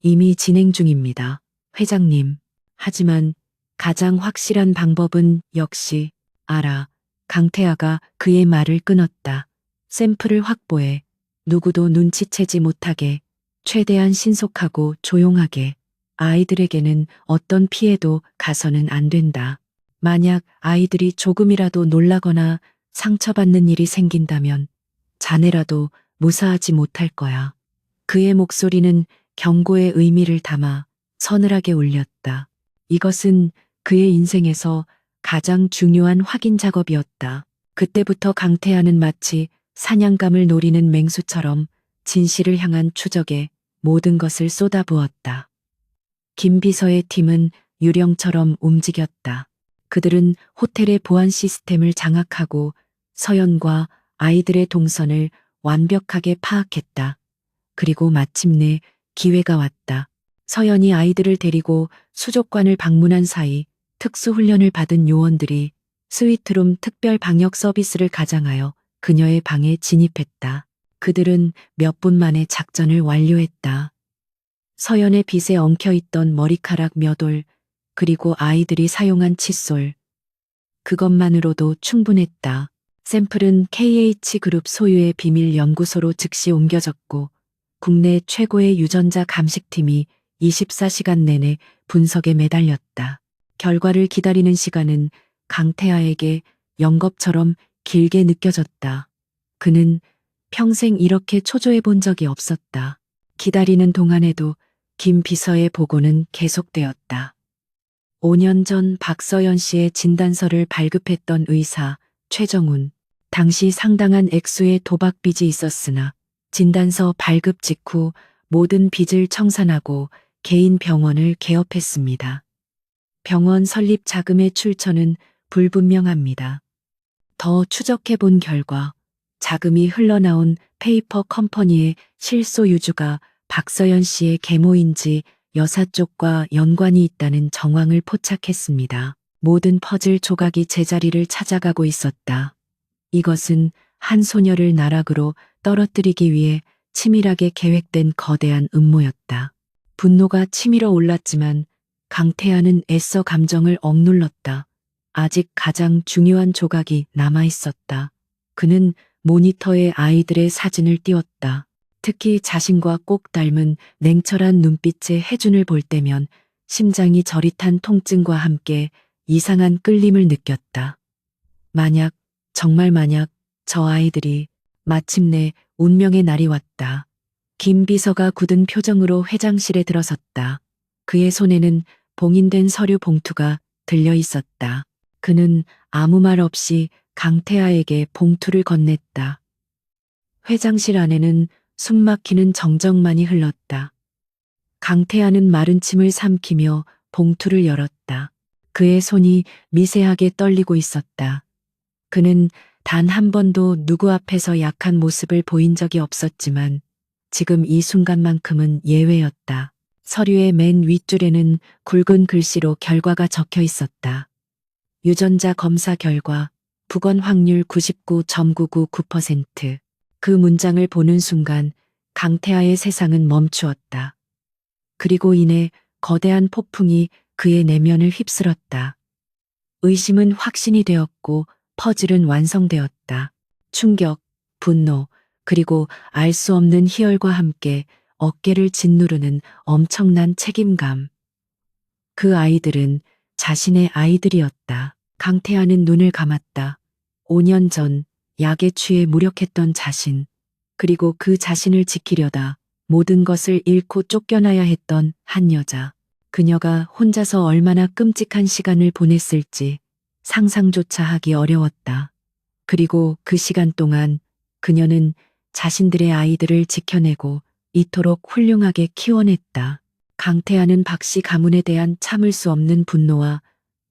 이미 진행 중입니다, 회장님. 하지만 가장 확실한 방법은 역시 알아. 강태하가 그의 말을 끊었다. 샘플을 확보해 누구도 눈치채지 못하게 최대한 신속하고 조용하게. 아이들에게는 어떤 피해도 가서는 안 된다. 만약 아이들이 조금이라도 놀라거나 상처받는 일이 생긴다면 자네라도 무사하지 못할 거야. 그의 목소리는 경고의 의미를 담아 서늘하게 울렸다. 이것은 그의 인생에서 가장 중요한 확인 작업이었다. 그때부터 강태하는 마치 사냥감을 노리는 맹수처럼 진실을 향한 추적에 모든 것을 쏟아부었다. 김 비서의 팀은 유령처럼 움직였다. 그들은 호텔의 보안 시스템을 장악하고 서연과 아이들의 동선을 완벽하게 파악했다. 그리고 마침내 기회가 왔다. 서연이 아이들을 데리고 수족관을 방문한 사이 특수훈련을 받은 요원들이 스위트룸 특별 방역 서비스를 가장하여 그녀의 방에 진입했다. 그들은 몇 분 만에 작전을 완료했다. 서연의 빗에 엉켜있던 머리카락 몇 올, 그리고 아이들이 사용한 칫솔. 그것만으로도 충분했다. 샘플은 KH그룹 소유의 비밀 연구소로 즉시 옮겨졌고 국내 최고의 유전자 감식팀이 24시간 내내 분석에 매달렸다. 결과를 기다리는 시간은 강태하에게 영겁처럼 길게 느껴졌다. 그는 평생 이렇게 초조해 본 적이 없었다. 기다리는 동안에도 김 비서의 보고는 계속되었다. 5년 전 박서연 씨의 진단서를 발급했던 의사 최정훈. 당시 상당한 액수의 도박 빚이 있었으나 진단서 발급 직후 모든 빚을 청산하고 개인 병원을 개업했습니다. 병원 설립 자금의 출처는 불분명합니다. 더 추적해 본 결과 자금이 흘러나온 페이퍼 컴퍼니의 실소유주가 박서연 씨의 계모인지 여사 쪽과 연관이 있다는 정황을 포착했습니다. 모든 퍼즐 조각이 제자리를 찾아가고 있었다. 이것은 한 소녀를 나락으로 떨어뜨리기 위해 치밀하게 계획된 거대한 음모였다. 분노가 치밀어 올랐지만 강태하는 애써 감정을 억눌렀다. 아직 가장 중요한 조각이 남아 있었다. 그는 모니터에 아이들의 사진을 띄웠다. 특히 자신과 꼭 닮은 냉철한 눈빛의 혜준을 볼 때면 심장이 저릿한 통증과 함께 이상한 끌림을 느꼈다. 만약, 정말 만약 저 아이들이 마침내 운명의 날이 왔다. 김 비서가 굳은 표정으로 회장실에 들어섰다. 그의 손에는 봉인된 서류 봉투가 들려 있었다. 그는 아무 말 없이 강태하에게 봉투를 건넸다. 회장실 안에는 숨막히는 정적만이 흘렀다. 강태하는 마른 침을 삼키며 봉투를 열었다. 그의 손이 미세하게 떨리고 있었다. 그는 단 한 번도 누구 앞에서 약한 모습을 보인 적이 없었지만 지금 이 순간만큼은 예외였다. 서류의 맨 윗줄에는 굵은 글씨로 결과가 적혀 있었다. 유전자 검사 결과 부건 확률 99.999%. 그 문장을 보는 순간 강태하의 세상은 멈추었다. 그리고 이내 거대한 폭풍이 그의 내면을 휩쓸었다. 의심은 확신이 되었고 퍼즐은 완성되었다. 충격, 분노, 그리고 알 수 없는 희열과 함께 어깨를 짓누르는 엄청난 책임감. 그 아이들은 자신의 아이들이었다. 강태하는 눈을 감았다. 5년 전 약에 취해 무력했던 자신, 그리고 그 자신을 지키려다 모든 것을 잃고 쫓겨나야 했던 한 여자. 그녀가 혼자서 얼마나 끔찍한 시간을 보냈을지 상상조차 하기 어려웠다. 그리고 그 시간 동안 그녀는 자신들의 아이들을 지켜내고 이토록 훌륭하게 키워냈다. 강태하는 박씨 가문에 대한 참을 수 없는 분노와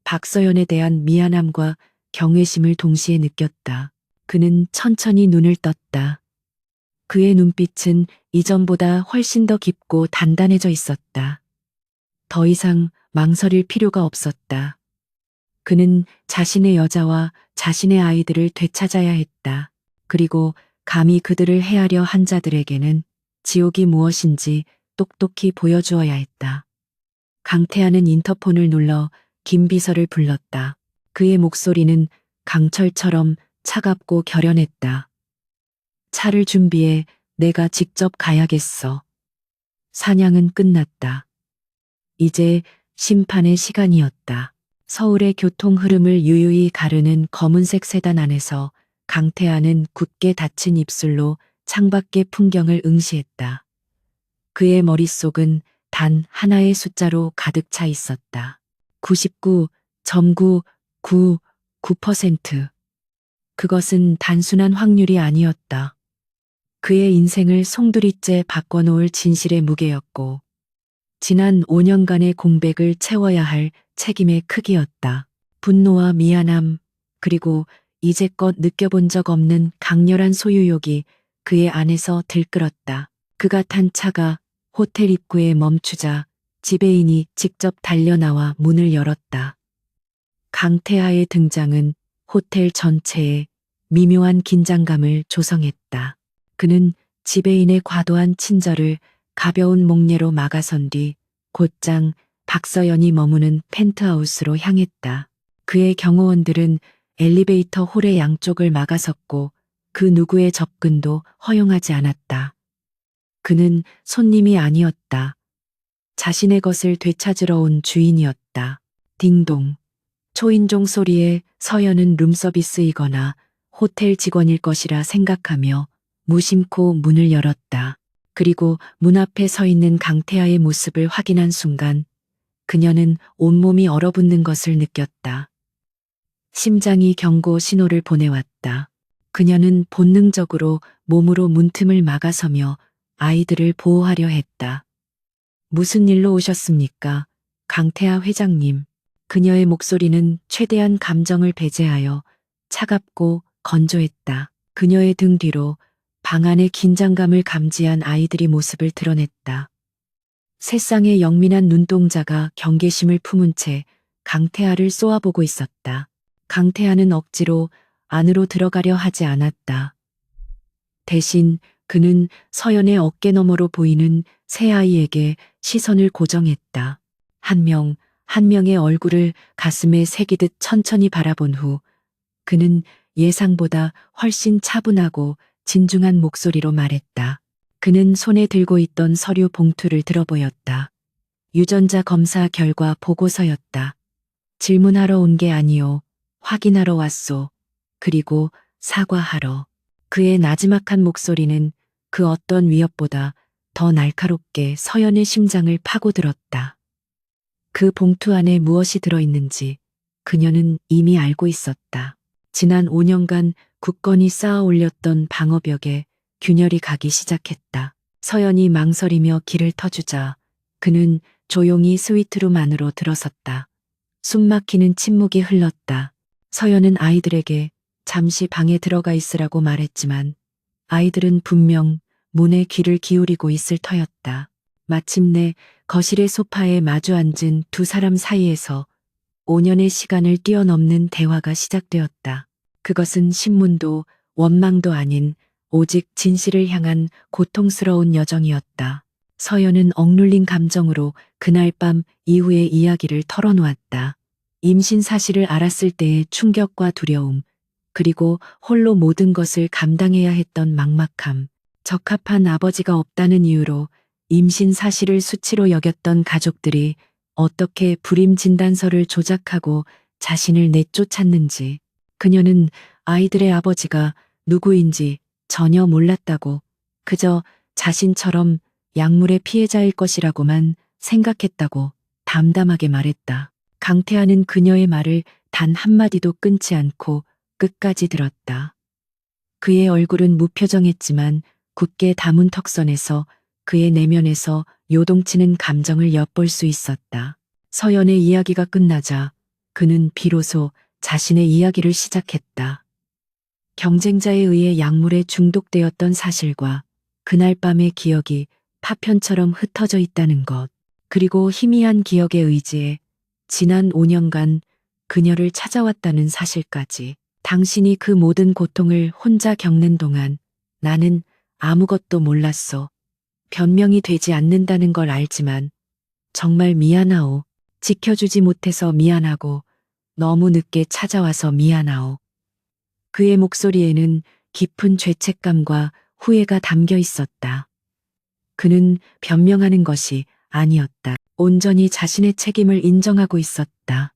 박서연에 대한 미안함과 경외심을 동시에 느꼈다. 그는 천천히 눈을 떴다. 그의 눈빛은 이전보다 훨씬 더 깊고 단단해져 있었다. 더 이상 망설일 필요가 없었다. 그는 자신의 여자와 자신의 아이들을 되찾아야 했다. 그리고 감히 그들을 해하려 한 자들에게는 지옥이 무엇인지 똑똑히 보여주어야 했다. 강태하는 인터폰을 눌러 김 비서를 불렀다. 그의 목소리는 강철처럼 차갑고 결연했다. 차를 준비해, 내가 직접 가야겠어. 사냥은 끝났다. 이제 심판의 시간이었다. 서울의 교통 흐름을 유유히 가르는 검은색 세단 안에서 강태하는 굳게 닫힌 입술로 창밖의 풍경을 응시했다. 그의 머릿속은 단 하나의 숫자로 가득 차 있었다. 99.999%. 그것은 단순한 확률이 아니었다. 그의 인생을 송두리째 바꿔놓을 진실의 무게였고, 지난 5년간의 공백을 채워야 할 책임의 크기였다. 분노와 미안함, 그리고 이제껏 느껴본 적 없는 강렬한 소유욕이 그의 안에서 들끓었다. 그가 탄 차가 호텔 입구에 멈추자 지배인이 직접 달려나와 문을 열었다. 강태하의 등장은 호텔 전체에 미묘한 긴장감을 조성했다. 그는 지배인의 과도한 친절을 가벼운 목례로 막아선 뒤 곧장 박서연이 머무는 펜트하우스로 향했다. 그의 경호원들은 엘리베이터 홀의 양쪽을 막아섰고 그 누구의 접근도 허용하지 않았다. 그는 손님이 아니었다. 자신의 것을 되찾으러 온 주인이었다. 딩동. 초인종 소리에 서연은 룸서비스이거나 호텔 직원일 것이라 생각하며 무심코 문을 열었다. 그리고 문 앞에 서 있는 강태하의 모습을 확인한 순간 그녀는 온몸이 얼어붙는 것을 느꼈다. 심장이 경고 신호를 보내왔다. 그녀는 본능적으로 몸으로 문틈을 막아서며 아이들을 보호하려 했다. 무슨 일로 오셨습니까? 강태하 회장님. 그녀의 목소리는 최대한 감정을 배제하여 차갑고 건조했다. 그녀의 등 뒤로 방 안의 긴장감을 감지한 아이들이 모습을 드러냈다. 세 쌍의 영민한 눈동자가 경계심을 품은 채 강태하를 쏘아보고 있었다. 강태하는 억지로 안으로 들어가려 하지 않았다. 대신 그는 서연의 어깨 너머로 보이는 새 아이에게 시선을 고정했다. 한 명의 얼굴을 가슴에 새기듯 천천히 바라본 후 그는 예상보다 훨씬 차분하고 진중한 목소리로 말했다. 그는 손에 들고 있던 서류 봉투를 들어보였다. 유전자 검사 결과 보고서였다. 질문하러 온 게 아니오. 확인하러 왔소. 그리고 사과하러. 그의 나지막한 목소리는 그 어떤 위협보다 더 날카롭게 서연의 심장을 파고들었다. 그 봉투 안에 무엇이 들어있는지 그녀는 이미 알고 있었다. 지난 5년간 굳건히 쌓아 올렸던 방어벽에 균열이 가기 시작했다. 서연이 망설이며 길을 터주자 그는 조용히 스위트룸 안으로 들어섰다. 숨막히는 침묵이 흘렀다. 서연은 아이들에게 잠시 방에 들어가 있으라고 말했지만 아이들은 분명 문에 귀를 기울이고 있을 터였다. 마침내 거실의 소파에 마주 앉은 두 사람 사이에서 5년의 시간을 뛰어넘는 대화가 시작되었다. 그것은 신문도 원망도 아닌 오직 진실을 향한 고통스러운 여정이었다. 서연은 억눌린 감정으로 그날 밤 이후의 이야기를 털어놓았다. 임신 사실을 알았을 때의 충격과 두려움, 그리고 홀로 모든 것을 감당해야 했던 막막함, 적합한 아버지가 없다는 이유로 임신 사실을 수치로 여겼던 가족들이 어떻게 불임 진단서를 조작하고 자신을 내쫓았는지, 그녀는 아이들의 아버지가 누구인지 전혀 몰랐다고, 그저 자신처럼 약물의 피해자일 것이라고만 생각했다고 담담하게 말했다. 강태하는 그녀의 말을 단 한마디도 끊지 않고 끝까지 들었다. 그의 얼굴은 무표정했지만 굳게 담은 턱선에서 그의 내면에서 요동치는 감정을 엿볼 수 있었다. 서연의 이야기가 끝나자 그는 비로소 자신의 이야기를 시작했다. 경쟁자에 의해 약물에 중독되었던 사실과 그날 밤의 기억이 파편처럼 흩어져 있다는 것, 그리고 희미한 기억의 의지에 지난 5년간 그녀를 찾아왔다는 사실까지. 당신이 그 모든 고통을 혼자 겪는 동안 나는 아무것도 몰랐어. 변명이 되지 않는다는 걸 알지만 정말 미안하오. 지켜주지 못해서 미안하고 너무 늦게 찾아와서 미안하오. 그의 목소리에는 깊은 죄책감과 후회가 담겨 있었다. 그는 변명하는 것이 아니었다. 온전히 자신의 책임을 인정하고 있었다.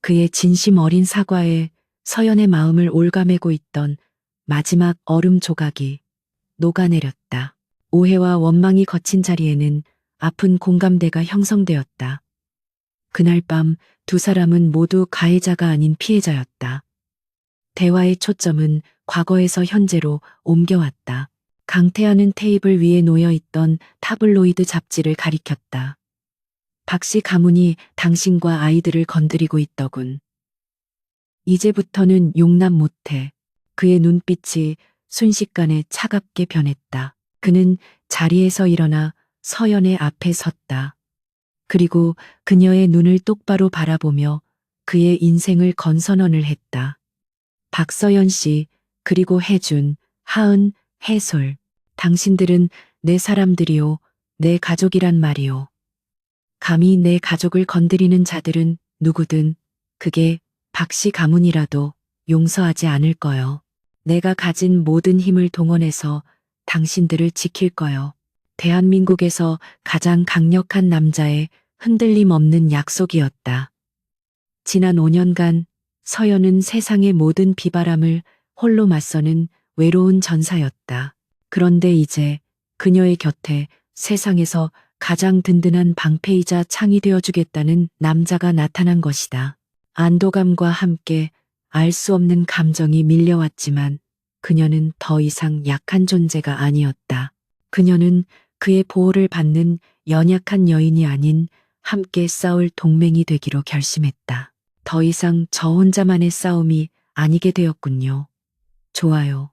그의 진심 어린 사과에 서연의 마음을 올가매고 있던 마지막 얼음 조각이 녹아내렸다. 오해와 원망이 거친 자리에는 아픈 공감대가 형성되었다. 그날 밤 두 사람은 모두 가해자가 아닌 피해자였다. 대화의 초점은 과거에서 현재로 옮겨왔다. 강태하는 테이블 위에 놓여 있던 타블로이드 잡지를 가리켰다. 박씨 가문이 당신과 아이들을 건드리고 있더군. 이제부터는 용납 못해. 그의 눈빛이 순식간에 차갑게 변했다. 그는 자리에서 일어나 서연의 앞에 섰다. 그리고 그녀의 눈을 똑바로 바라보며 그의 인생을 건선언을 했다. 박서연 씨, 그리고 혜준, 하은, 해솔. 당신들은 내 사람들이요, 내 가족이란 말이요. 감히 내 가족을 건드리는 자들은 누구든 그게 박씨 가문이라도 용서하지 않을 거요. 내가 가진 모든 힘을 동원해서 당신들을 지킬 거요. 대한민국에서 가장 강력한 남자의 흔들림 없는 약속이었다. 지난 5년간 서연은 세상의 모든 비바람을 홀로 맞서는 외로운 전사였다. 그런데 이제 그녀의 곁에 세상에서 가장 든든한 방패이자 창이 되어주겠다는 남자가 나타난 것이다. 안도감과 함께 알 수 없는 감정이 밀려왔지만 그녀는 더 이상 약한 존재가 아니었다. 그녀는 그의 보호를 받는 연약한 여인이 아닌 함께 싸울 동맹이 되기로 결심했다. 더 이상 저 혼자만의 싸움이 아니게 되었군요. 좋아요.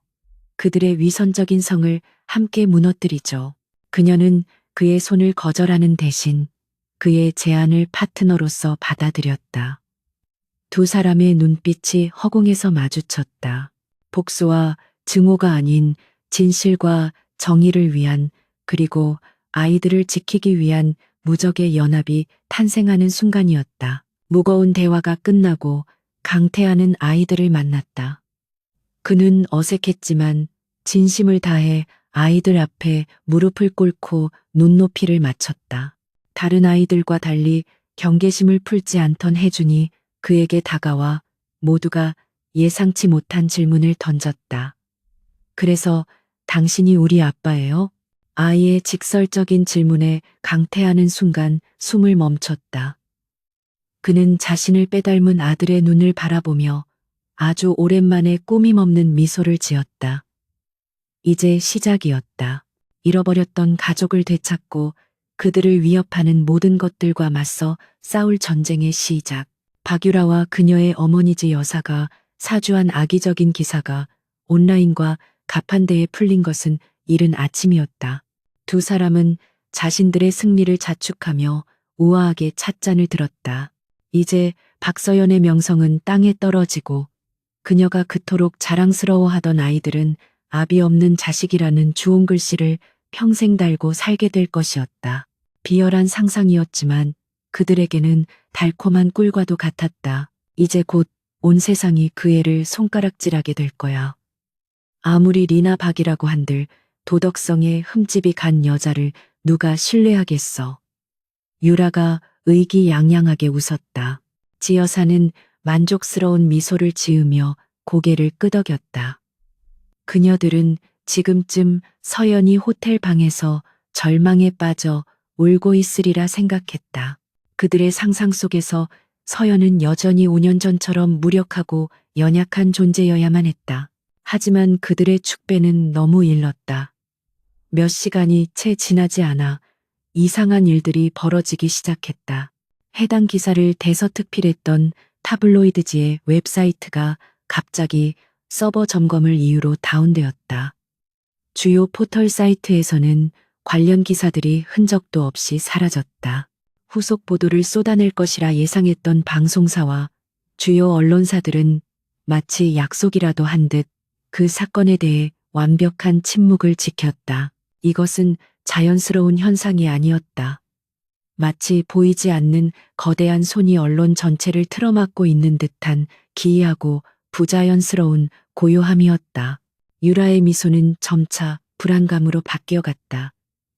그들의 위선적인 성을 함께 무너뜨리죠. 그녀는 그의 손을 거절하는 대신 그의 제안을 파트너로서 받아들였다. 두 사람의 눈빛이 허공에서 마주쳤다. 복수와 증오가 아닌 진실과 정의를 위한, 그리고 아이들을 지키기 위한 무적의 연합이 탄생하는 순간이었다. 무거운 대화가 끝나고 강태하는 아이들을 만났다. 그는 어색했지만 진심을 다해 아이들 앞에 무릎을 꿇고 눈높이를 맞췄다. 다른 아이들과 달리 경계심을 풀지 않던 혜준이 그에게 다가와 모두가 예상치 못한 질문을 던졌다. 그래서 당신이 우리 아빠예요? 아이의 직설적인 질문에 강태하는 순간 숨을 멈췄다. 그는 자신을 빼닮은 아들의 눈을 바라보며 아주 오랜만에 꾸밈없는 미소를 지었다. 이제 시작이었다. 잃어버렸던 가족을 되찾고 그들을 위협하는 모든 것들과 맞서 싸울 전쟁의 시작. 박유라와 그녀의 어머니지 여사가 사주한 악의적인 기사가 온라인과 가판대에 풀린 것은 이른 아침이었다. 두 사람은 자신들의 승리를 자축하며 우아하게 찻잔을 들었다. 이제 박서연의 명성은 땅에 떨어지고 그녀가 그토록 자랑스러워하던 아이들은 아비 없는 자식이라는 주홍 글씨를 평생 달고 살게 될 것이었다. 비열한 상상이었지만 그들에게는 달콤한 꿀과도 같았다. 이제 곧 온 세상이 그 애를 손가락질하게 될 거야. 아무리 리나 박이라고 한들 도덕성에 흠집이 간 여자를 누가 신뢰하겠어. 유라가 의기양양하게 웃었다. 지여사는 만족스러운 미소를 지으며 고개를 끄덕였다. 그녀들은 지금쯤 서연이 호텔 방에서 절망에 빠져 울고 있으리라 생각했다. 그들의 상상 속에서 서연은 여전히 5년 전처럼 무력하고 연약한 존재여야만 했다. 하지만 그들의 축배는 너무 일렀다. 몇 시간이 채 지나지 않아 이상한 일들이 벌어지기 시작했다. 해당 기사를 대서특필했던 타블로이드지의 웹사이트가 갑자기 서버 점검을 이유로 다운되었다. 주요 포털 사이트에서는 관련 기사들이 흔적도 없이 사라졌다. 후속 보도를 쏟아낼 것이라 예상했던 방송사와 주요 언론사들은 마치 약속이라도 한 듯 그 사건에 대해 완벽한 침묵을 지켰다. 이것은 자연스러운 현상이 아니었다. 마치 보이지 않는 거대한 손이 언론 전체를 틀어막고 있는 듯한 기이하고 부자연스러운 고요함이었다. 유라의 미소는 점차 불안감으로 바뀌어갔다.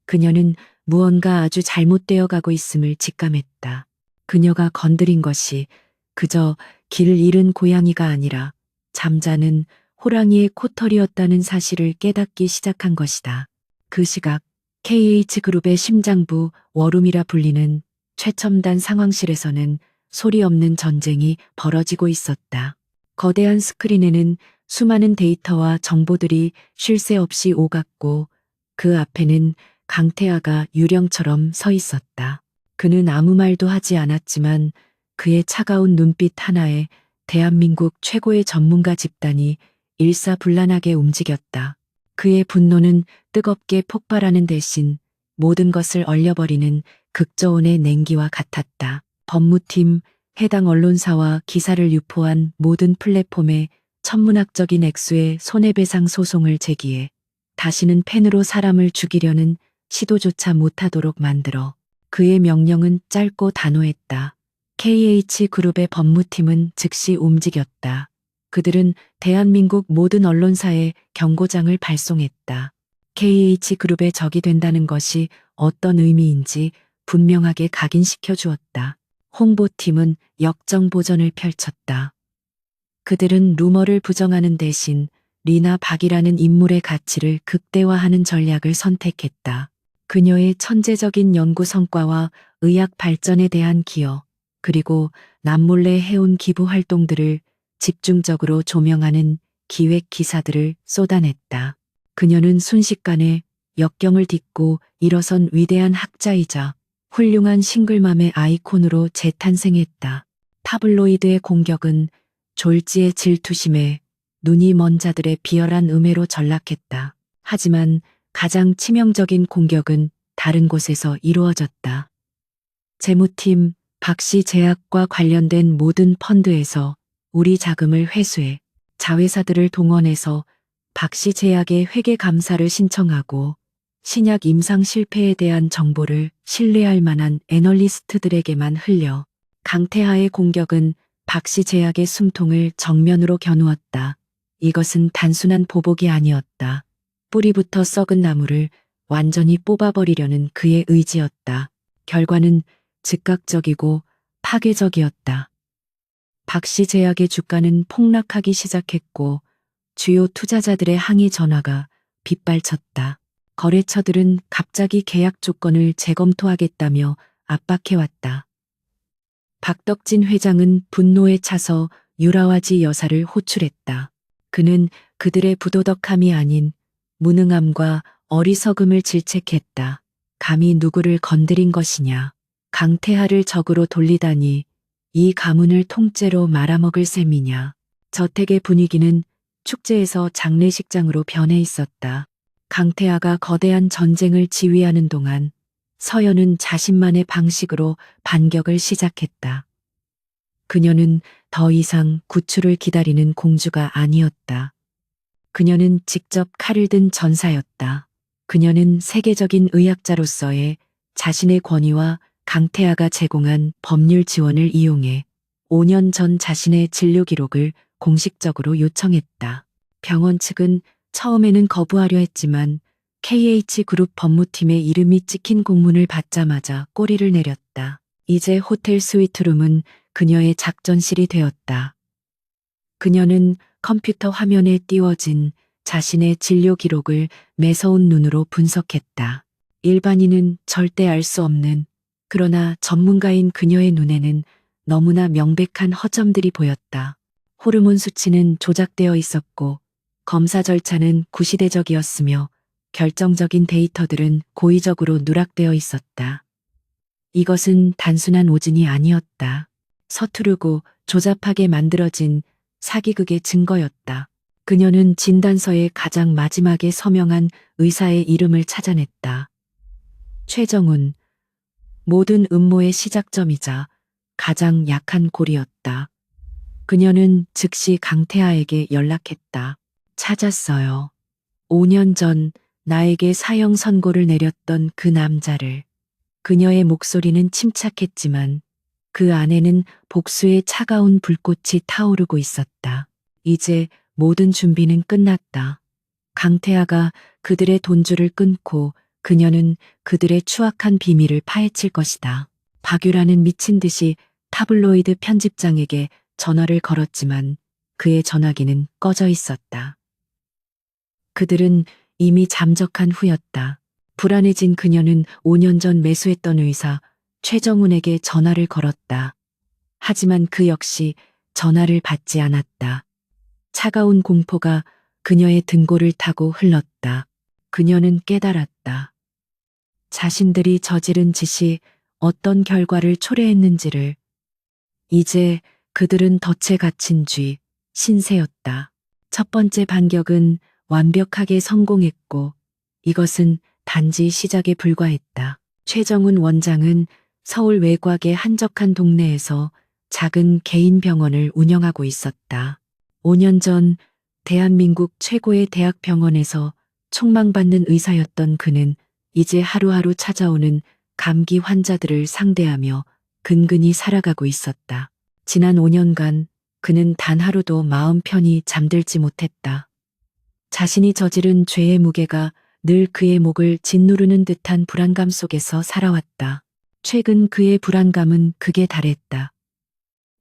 그녀는 무언가 아주 잘못되어 가고 있음을 직감했다. 그녀가 건드린 것이 그저 길을 잃은 고양이가 아니라 잠자는 호랑이의 코털이었다는 사실을 깨닫기 시작한 것이다. 그 시각 KH그룹의 심장부 워룸이라 불리는 최첨단 상황실에서는 소리 없는 전쟁이 벌어지고 있었다. 거대한 스크린에는 수많은 데이터와 정보들이 쉴 새 없이 오갔고 그 앞에는 강태하가 유령처럼 서 있었다. 그는 아무 말도 하지 않았지만 그의 차가운 눈빛 하나에 대한민국 최고의 전문가 집단이 일사불란하게 움직였다. 그의 분노는 뜨겁게 폭발하는 대신 모든 것을 얼려버리는 극저온의 냉기와 같았다. 법무팀, 해당 언론사와 기사를 유포한 모든 플랫폼에 천문학적인 액수의 손해배상 소송을 제기해 다시는 펜으로 사람을 죽이려는 시도조차 못하도록 만들어 그의 명령은 짧고 단호했다. KH그룹의 법무팀은 즉시 움직였다. 그들은 대한민국 모든 언론사에 경고장을 발송했다. KH그룹의 적이 된다는 것이 어떤 의미인지 분명하게 각인시켜 주었다. 홍보팀은 역정보전을 펼쳤다. 그들은 루머를 부정하는 대신 리나 박이라는 인물의 가치를 극대화하는 전략을 선택했다. 그녀의 천재적인 연구 성과와 의학 발전에 대한 기여, 그리고 남몰래 해온 기부 활동들을 집중적으로 조명하는 기획 기사들을 쏟아냈다. 그녀는 순식간에 역경을 딛고 일어선 위대한 학자이자 훌륭한 싱글맘의 아이콘으로 재탄생했다. 타블로이드의 공격은 졸지의 질투심에 눈이 먼 자들의 비열한 음해로 전락했다. 하지만 가장 치명적인 공격은 다른 곳에서 이루어졌다. 재무팀 박씨 제약과 관련된 모든 펀드에서 우리 자금을 회수해 자회사들을 동원해서 박씨 제약의 회계 감사를 신청하고 신약 임상 실패에 대한 정보를 신뢰할 만한 애널리스트들에게만 흘려 강태하의 공격은 박씨 제약의 숨통을 정면으로 겨누었다. 이것은 단순한 보복이 아니었다. 뿌리부터 썩은 나무를 완전히 뽑아버리려는 그의 의지였다. 결과는 즉각적이고 파괴적이었다. 박씨 제약의 주가는 폭락하기 시작했고 주요 투자자들의 항의 전화가 빗발쳤다. 거래처들은 갑자기 계약 조건을 재검토하겠다며 압박해왔다. 박덕진 회장은 분노에 차서 유라와지 여사를 호출했다. 그는 그들의 부도덕함이 아닌 무능함과 어리석음을 질책했다. 감히 누구를 건드린 것이냐. 강태하를 적으로 돌리다니 이 가문을 통째로 말아먹을 셈이냐. 저택의 분위기는 축제에서 장례식장으로 변해 있었다. 강태하가 거대한 전쟁을 지휘하는 동안 서연은 자신만의 방식으로 반격을 시작했다. 그녀는 더 이상 구출을 기다리는 공주가 아니었다. 그녀는 직접 칼을 든 전사였다. 그녀는 세계적인 의학자로서의 자신의 권위와 강태하가 제공한 법률 지원을 이용해 5년 전 자신의 진료 기록을 공식적으로 요청했다. 병원 측은 처음에는 거부하려 했지만 KH그룹 법무팀의 이름이 찍힌 공문을 받자마자 꼬리를 내렸다. 이제 호텔 스위트룸은 그녀의 작전실이 되었다. 그녀는 컴퓨터 화면에 띄워진 자신의 진료 기록을 매서운 눈으로 분석했다. 일반인은 절대 알 수 없는, 그러나 전문가인 그녀의 눈에는 너무나 명백한 허점들이 보였다. 호르몬 수치는 조작되어 있었고, 검사 절차는 구시대적이었으며, 결정적인 데이터들은 고의적으로 누락되어 있었다. 이것은 단순한 오진이 아니었다. 서투르고 조잡하게 만들어진 사기극의 증거였다. 그녀는 진단서에 가장 마지막에 서명한 의사의 이름을 찾아냈다. 최정훈. 모든 음모의 시작점이자 가장 약한 골이었다. 그녀는 즉시 강태하에게 연락했다. 찾았어요. 5년 전 나에게 사형 선고를 내렸던 그 남자를. 그녀의 목소리는 침착했지만 그 안에는 복수의 차가운 불꽃이 타오르고 있었다. 이제 모든 준비는 끝났다. 강태하가 그들의 돈줄을 끊고 그녀는 그들의 추악한 비밀을 파헤칠 것이다. 박유라는 미친 듯이 타블로이드 편집장에게 전화를 걸었지만 그의 전화기는 꺼져 있었다. 그들은 이미 잠적한 후였다. 불안해진 그녀는 5년 전 매수했던 의사 최정훈에게 전화를 걸었다. 하지만 그 역시 전화를 받지 않았다. 차가운 공포가 그녀의 등골을 타고 흘렀다. 그녀는 깨달았다. 자신들이 저지른 짓이 어떤 결과를 초래했는지를. 이제 그들은 덫에 갇힌 쥐, 신세였다. 첫 번째 반격은 완벽하게 성공했고 이것은 단지 시작에 불과했다. 최정훈 원장은 서울 외곽의 한적한 동네에서 작은 개인 병원을 운영하고 있었다. 5년 전 대한민국 최고의 대학병원에서 촉망받는 의사였던 그는 이제 하루하루 찾아오는 감기 환자들을 상대하며 근근히 살아가고 있었다. 지난 5년간 그는 단 하루도 마음 편히 잠들지 못했다. 자신이 저지른 죄의 무게가 늘 그의 목을 짓누르는 듯한 불안감 속에서 살아왔다. 최근 그의 불안감은 극에 달했다.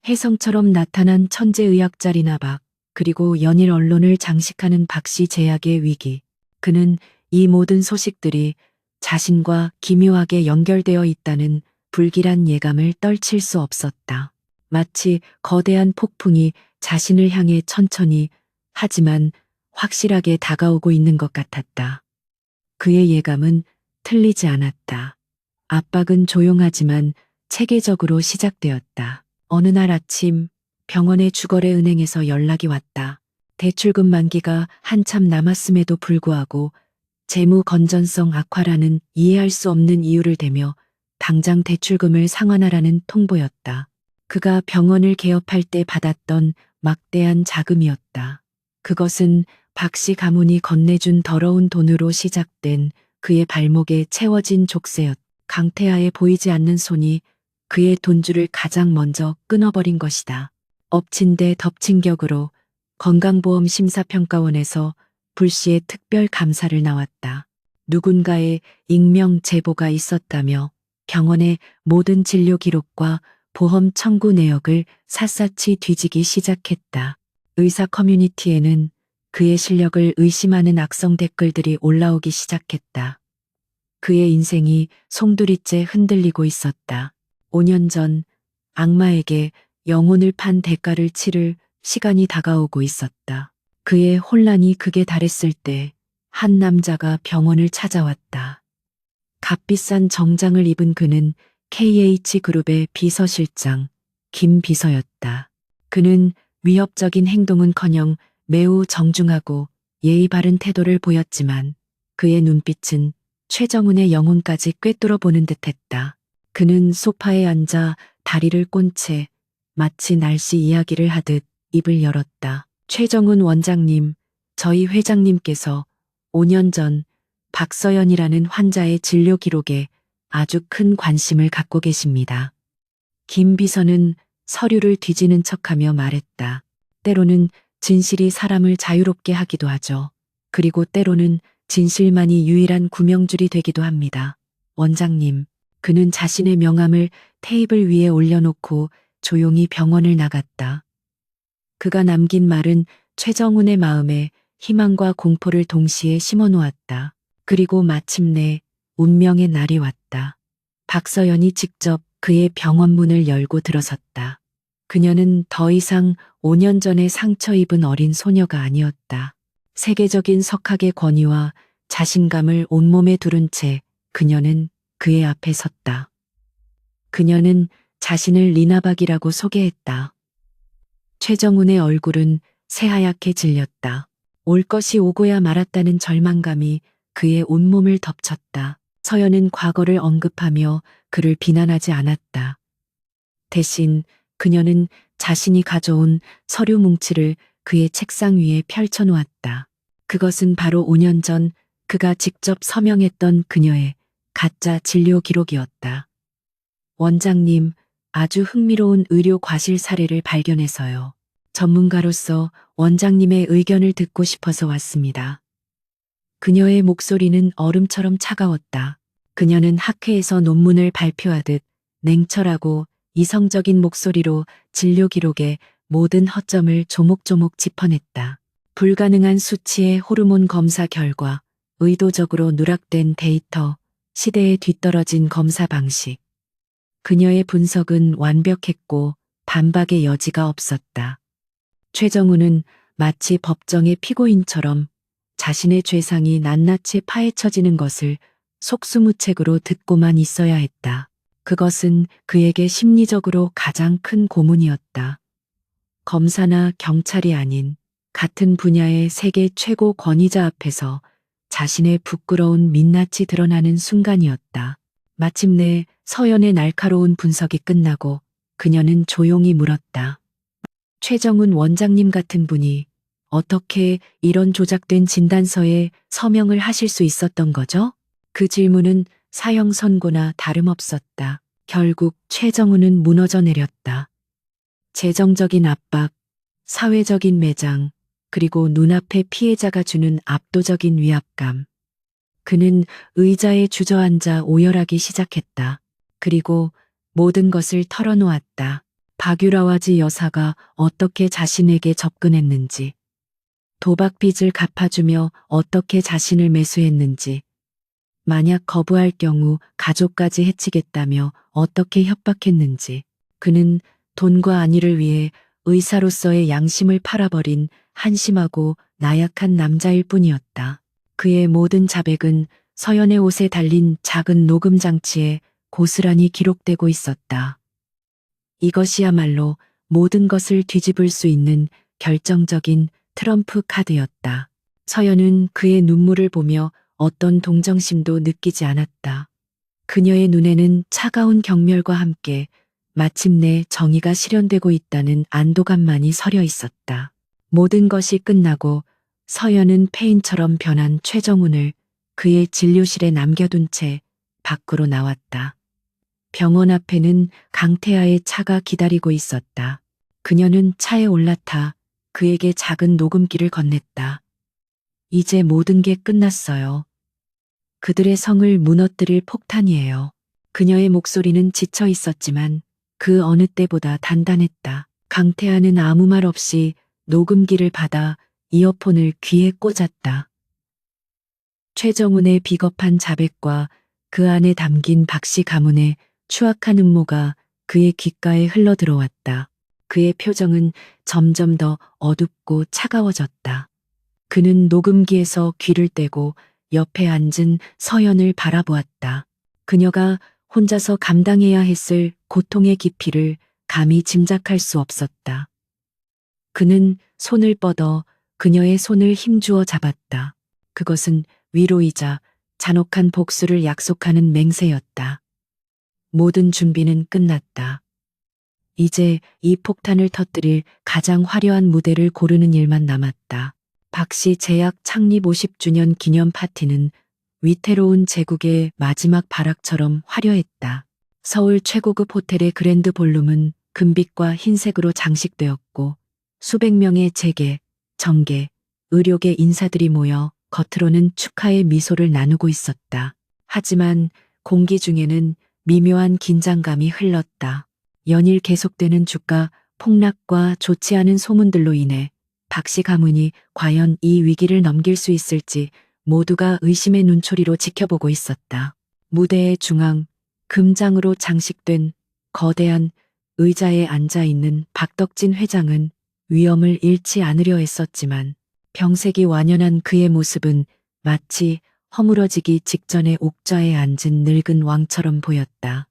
혜성처럼 나타난 천재의학자 리나박, 그리고 연일 언론을 장식하는 박씨 제약의 위기. 그는 이 모든 소식들이 자신과 기묘하게 연결되어 있다는 불길한 예감을 떨칠 수 없었다. 마치 거대한 폭풍이 자신을 향해 천천히 하지만 확실하게 다가오고 있는 것 같았다. 그의 예감은 틀리지 않았다. 압박은 조용하지만 체계적으로 시작되었다. 어느 날 아침 병원의 주거래 은행에서 연락이 왔다. 대출금 만기가 한참 남았음에도 불구하고 재무 건전성 악화라는 이해할 수 없는 이유를 대며 당장 대출금을 상환하라는 통보였다. 그가 병원을 개업할 때 받았던 막대한 자금이었다. 그것은 박씨 가문이 건네준 더러운 돈으로 시작된 그의 발목에 채워진 족쇄였다. 강태하에 보이지 않는 손이 그의 돈줄을 가장 먼저 끊어버린 것이다. 엎친 데 덮친 격으로 건강보험 심사평가원에서 불씨의 특별 감사를 나왔다. 누군가의 익명 제보가 있었다며 병원의 모든 진료 기록과 보험 청구 내역을 샅샅이 뒤지기 시작했다. 의사 커뮤니티에는 그의 실력을 의심하는 악성 댓글들이 올라오기 시작했다. 그의 인생이 송두리째 흔들리고 있었다. 5년 전 악마에게 영혼을 판 대가를 치를 시간이 다가오고 있었다. 그의 혼란이 극에 달했을 때 한 남자가 병원을 찾아왔다. 값비싼 정장을 입은 그는 KH그룹의 비서실장 김 비서였다. 그는 위협적인 행동은커녕 매우 정중하고 예의 바른 태도를 보였지만 그의 눈빛은 최정훈의 영혼까지 꿰뚫어 보는 듯했다. 그는 소파에 앉아 다리를 꼰 채 마치 날씨 이야기를 하듯 입을 열었다. 최정훈 원장님, 저희 회장님께서 5년 전 박서연이라는 환자의 진료 기록에 아주 큰 관심을 갖고 계십니다. 김 비서는 서류를 뒤지는 척하며 말했다. 때로는 진실이 사람을 자유롭게 하기도 하죠. 그리고 때로는 진실만이 유일한 구명줄이 되기도 합니다. 원장님, 그는 자신의 명함을 테이블 위에 올려놓고 조용히 병원을 나갔다. 그가 남긴 말은 최정훈의 마음에 희망과 공포를 동시에 심어 놓았다. 그리고 마침내 운명의 날이 왔다. 박서연이 직접 그의 병원 문을 열고 들어섰다. 그녀는 더 이상 5년 전에 상처 입은 어린 소녀가 아니었다. 세계적인 석학의 권위와 자신감을 온몸에 두른 채 그녀는 그의 앞에 섰다. 그녀는 자신을 리나박이라고 소개했다. 최정훈의 얼굴은 새하얗게 질렸다. 올 것이 오고야 말았다는 절망감이 그의 온몸을 덮쳤다. 서연은 과거를 언급하며 그를 비난하지 않았다. 대신 그녀는 자신이 가져온 서류 뭉치를 그의 책상 위에 펼쳐놓았다. 그것은 바로 5년 전 그가 직접 서명했던 그녀의 가짜 진료 기록이었다. 원장님, 아주 흥미로운 의료 과실 사례를 발견해서요. 전문가로서 원장님의 의견을 듣고 싶어서 왔습니다. 그녀의 목소리는 얼음처럼 차가웠다. 그녀는 학회에서 논문을 발표하듯 냉철하고 이성적인 목소리로 진료 기록의 모든 허점을 조목조목 짚어냈다. 불가능한 수치의 호르몬 검사 결과, 의도적으로 누락된 데이터, 시대에 뒤떨어진 검사 방식. 그녀의 분석은 완벽했고 반박의 여지가 없었다. 최정훈은 마치 법정의 피고인처럼 자신의 죄상이 낱낱이 파헤쳐지는 것을 속수무책으로 듣고만 있어야 했다. 그것은 그에게 심리적으로 가장 큰 고문이었다. 검사나 경찰이 아닌 같은 분야의 세계 최고 권위자 앞에서 자신의 부끄러운 민낯이 드러나는 순간이었다. 마침내 서연의 날카로운 분석이 끝나고 그녀는 조용히 물었다. 최정훈 원장님 같은 분이 어떻게 이런 조작된 진단서에 서명을 하실 수 있었던 거죠? 그 질문은 사형 선고나 다름없었다. 결국 최정훈은 무너져 내렸다. 재정적인 압박, 사회적인 매장, 그리고 눈앞의 피해자가 주는 압도적인 위압감. 그는 의자에 주저앉아 오열하기 시작했다. 그리고 모든 것을 털어놓았다. 박유라와지 여사가 어떻게 자신에게 접근했는지, 도박 빚을 갚아주며 어떻게 자신을 매수했는지, 만약 거부할 경우 가족까지 해치겠다며 어떻게 협박했는지, 그는 돈과 안위를 위해 의사로서의 양심을 팔아버린 한심하고 나약한 남자일 뿐이었다. 그의 모든 자백은 서연의 옷에 달린 작은 녹음 장치에 고스란히 기록되고 있었다. 이것이야말로 모든 것을 뒤집을 수 있는 결정적인 트럼프 카드였다. 서연은 그의 눈물을 보며 어떤 동정심도 느끼지 않았다. 그녀의 눈에는 차가운 경멸과 함께 마침내 정의가 실현되고 있다는 안도감만이 서려 있었다. 모든 것이 끝나고 서연은 폐인처럼 변한 최정훈을 그의 진료실에 남겨둔 채 밖으로 나왔다. 병원 앞에는 강태아의 차가 기다리고 있었다. 그녀는 차에 올라타 그에게 작은 녹음기를 건넸다. 이제 모든 게 끝났어요. 그들의 성을 무너뜨릴 폭탄이에요. 그녀의 목소리는 지쳐 있었지만 그 어느 때보다 단단했다. 강태아는 아무 말 없이 녹음기를 받아 이어폰을 귀에 꽂았다. 최정훈의 비겁한 자백과 그 안에 담긴 박씨 가문의 추악한 음모가 그의 귓가에 흘러들어왔다. 그의 표정은 점점 더 어둡고 차가워졌다. 그는 녹음기에서 귀를 떼고 옆에 앉은 서연을 바라보았다. 그녀가 혼자서 감당해야 했을 고통의 깊이를 감히 짐작할 수 없었다. 그는 손을 뻗어 그녀의 손을 힘주어 잡았다. 그것은 위로이자 잔혹한 복수를 약속하는 맹세였다. 모든 준비는 끝났다. 이제 이 폭탄을 터뜨릴 가장 화려한 무대를 고르는 일만 남았다. 박씨 제약 창립 50주년 기념 파티는 위태로운 제국의 마지막 발악처럼 화려했다. 서울 최고급 호텔의 그랜드 볼룸은 금빛과 흰색으로 장식되었고 수백 명의 재계, 정계, 의료계 인사들이 모여 겉으로는 축하의 미소를 나누고 있었다. 하지만 공기 중에는 미묘한 긴장감이 흘렀다. 연일 계속되는 주가 폭락과 좋지 않은 소문들로 인해 박씨 가문이 과연 이 위기를 넘길 수 있을지 모두가 의심의 눈초리로 지켜보고 있었다. 무대의 중앙, 금장으로 장식된 거대한 의자에 앉아 있는 박덕진 회장은 위험을 잃지 않으려 했었지만 병색이 완연한 그의 모습은 마치 허물어지기 직전의 옥좌에 앉은 늙은 왕처럼 보였다.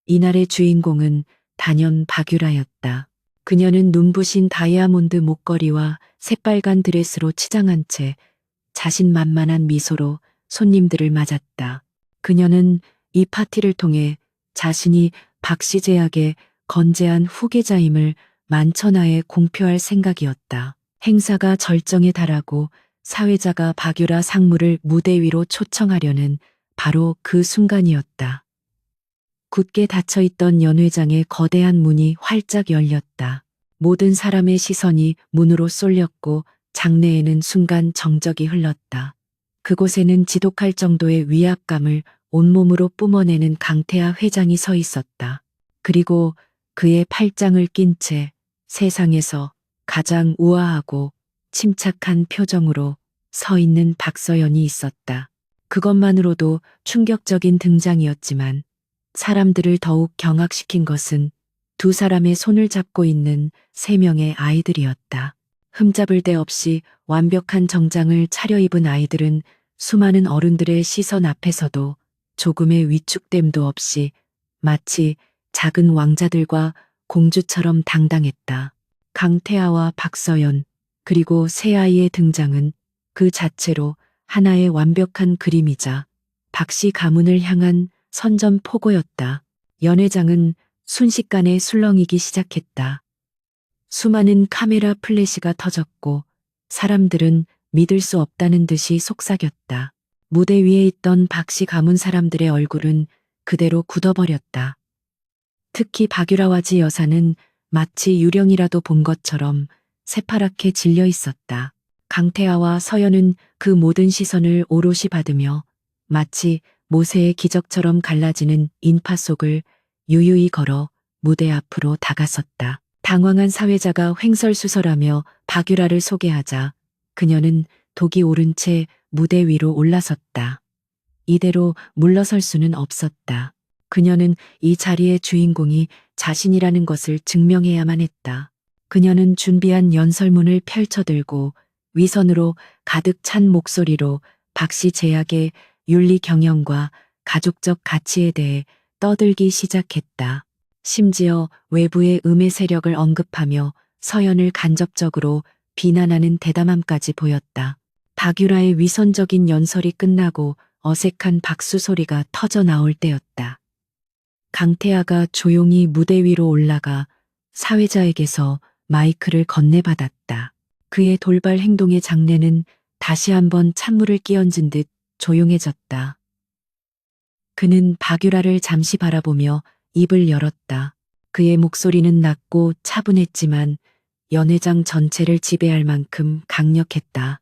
이날의 주인공은 단연 박유라였다. 그녀는 눈부신 다이아몬드 목걸이와 새빨간 드레스로 치장한 채 자신만만한 미소로 손님들을 맞았다. 그녀는 이 파티를 통해 자신이 박씨 제약의 건재한 후계자임을 만천하에 공표할 생각이었다. 행사가 절정에 달하고 사회자가 박유라 상무를 무대 위로 초청하려는 바로 그 순간이었다. 굳게 닫혀있던 연회장의 거대한 문이 활짝 열렸다. 모든 사람의 시선이 문으로 쏠렸고 장내에는 순간 정적이 흘렀다. 그곳에는 지독할 정도의 위압감을 온몸으로 뿜어내는 강태하 회장이 서 있었다. 그리고 그의 팔짱을 낀 채 세상에서 가장 우아하고 침착한 표정으로 서 있는 박서연이 있었다. 그것만으로도 충격적인 등장이었지만 사람들을 더욱 경악시킨 것은 두 사람의 손을 잡고 있는 세 명의 아이들이었다. 흠잡을 데 없이 완벽한 정장을 차려입은 아이들은 수많은 어른들의 시선 앞에서도 조금의 위축됨도 없이 마치 작은 왕자들과 공주처럼 당당했다. 강태하와 박서연 그리고 세 아이의 등장은 그 자체로 하나의 완벽한 그림이자 박씨 가문을 향한 선전포고였다. 연회장은 순식간에 술렁이기 시작했다. 수많은 카메라 플래시가 터졌고 사람들은 믿을 수 없다는 듯이 속삭였다. 무대 위에 있던 박씨 가문 사람들의 얼굴은 그대로 굳어버렸다. 특히 박유라와지 여사는 마치 유령이라도 본 것처럼 새파랗게 질려 있었다. 강태하와 서연은 그 모든 시선을 오롯이 받으며 마치 모세의 기적처럼 갈라지는 인파 속을 유유히 걸어 무대 앞으로 다가섰다. 당황한 사회자가 횡설수설하며 박유라를 소개하자 그녀는 독이 오른 채 무대 위로 올라섰다. 이대로 물러설 수는 없었다. 그녀는 이 자리의 주인공이 자신이라는 것을 증명해야만 했다. 그녀는 준비한 연설문을 펼쳐들고 위선으로 가득 찬 목소리로 박씨 제약의 윤리 경영과 가족적 가치에 대해 떠들기 시작했다. 심지어 외부의 음해 세력을 언급하며 서연을 간접적으로 비난하는 대담함까지 보였다. 박유라의 위선적인 연설이 끝나고 어색한 박수 소리가 터져 나올 때였다. 강태하가 조용히 무대 위로 올라가 사회자에게서 마이크를 건네받았다. 그의 돌발 행동의 장내는 다시 한번 찬물을 끼얹은 듯 조용해졌다. 그는 박유라를 잠시 바라보며 입을 열었다. 그의 목소리는 낮고 차분했지만 연회장 전체를 지배할 만큼 강력했다.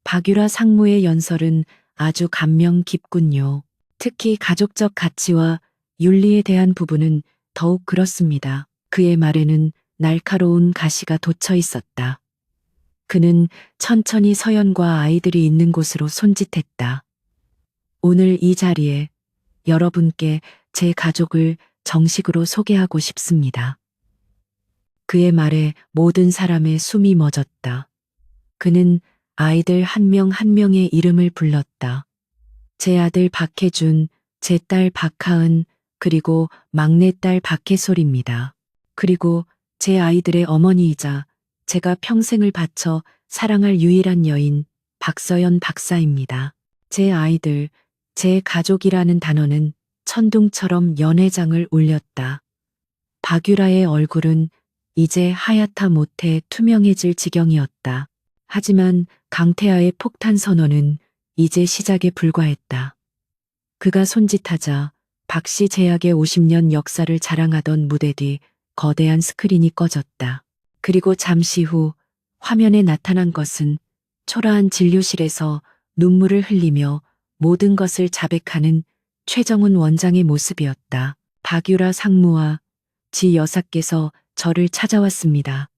박유라 상무의 연설은 아주 감명 깊군요. 특히 가족적 가치와 윤리에 대한 부분은 더욱 그렇습니다. 그의 말에는 날카로운 가시가 돋쳐 있었다. 그는 천천히 서연과 아이들이 있는 곳으로 손짓했다. 오늘 이 자리에 여러분께 제 가족을 정식으로 소개하고 싶습니다. 그의 말에 모든 사람의 숨이 멎었다. 그는 아이들 한 명 한 명의 이름을 불렀다. 제 아들 박혜준, 제 딸 박하은, 그리고 막내딸 박혜솔입니다. 그리고 제 아이들의 어머니이자 제가 평생을 바쳐 사랑할 유일한 여인 박서연 박사입니다. 제 아이들, 제 가족이라는 단어는 천둥처럼 연회장을 울렸다. 박유라의 얼굴은 이제 하얗다 못해 투명해질 지경이었다. 하지만 강태하의 폭탄 선언은 이제 시작에 불과했다. 그가 손짓하자 박씨 제약의 50년 역사를 자랑하던 무대 뒤 거대한 스크린이 꺼졌다. 그리고 잠시 후 화면에 나타난 것은 초라한 진료실에서 눈물을 흘리며 모든 것을 자백하는 최정훈 원장의 모습이었다. 박유라 상무와 지 여사께서 저를 찾아왔습니다.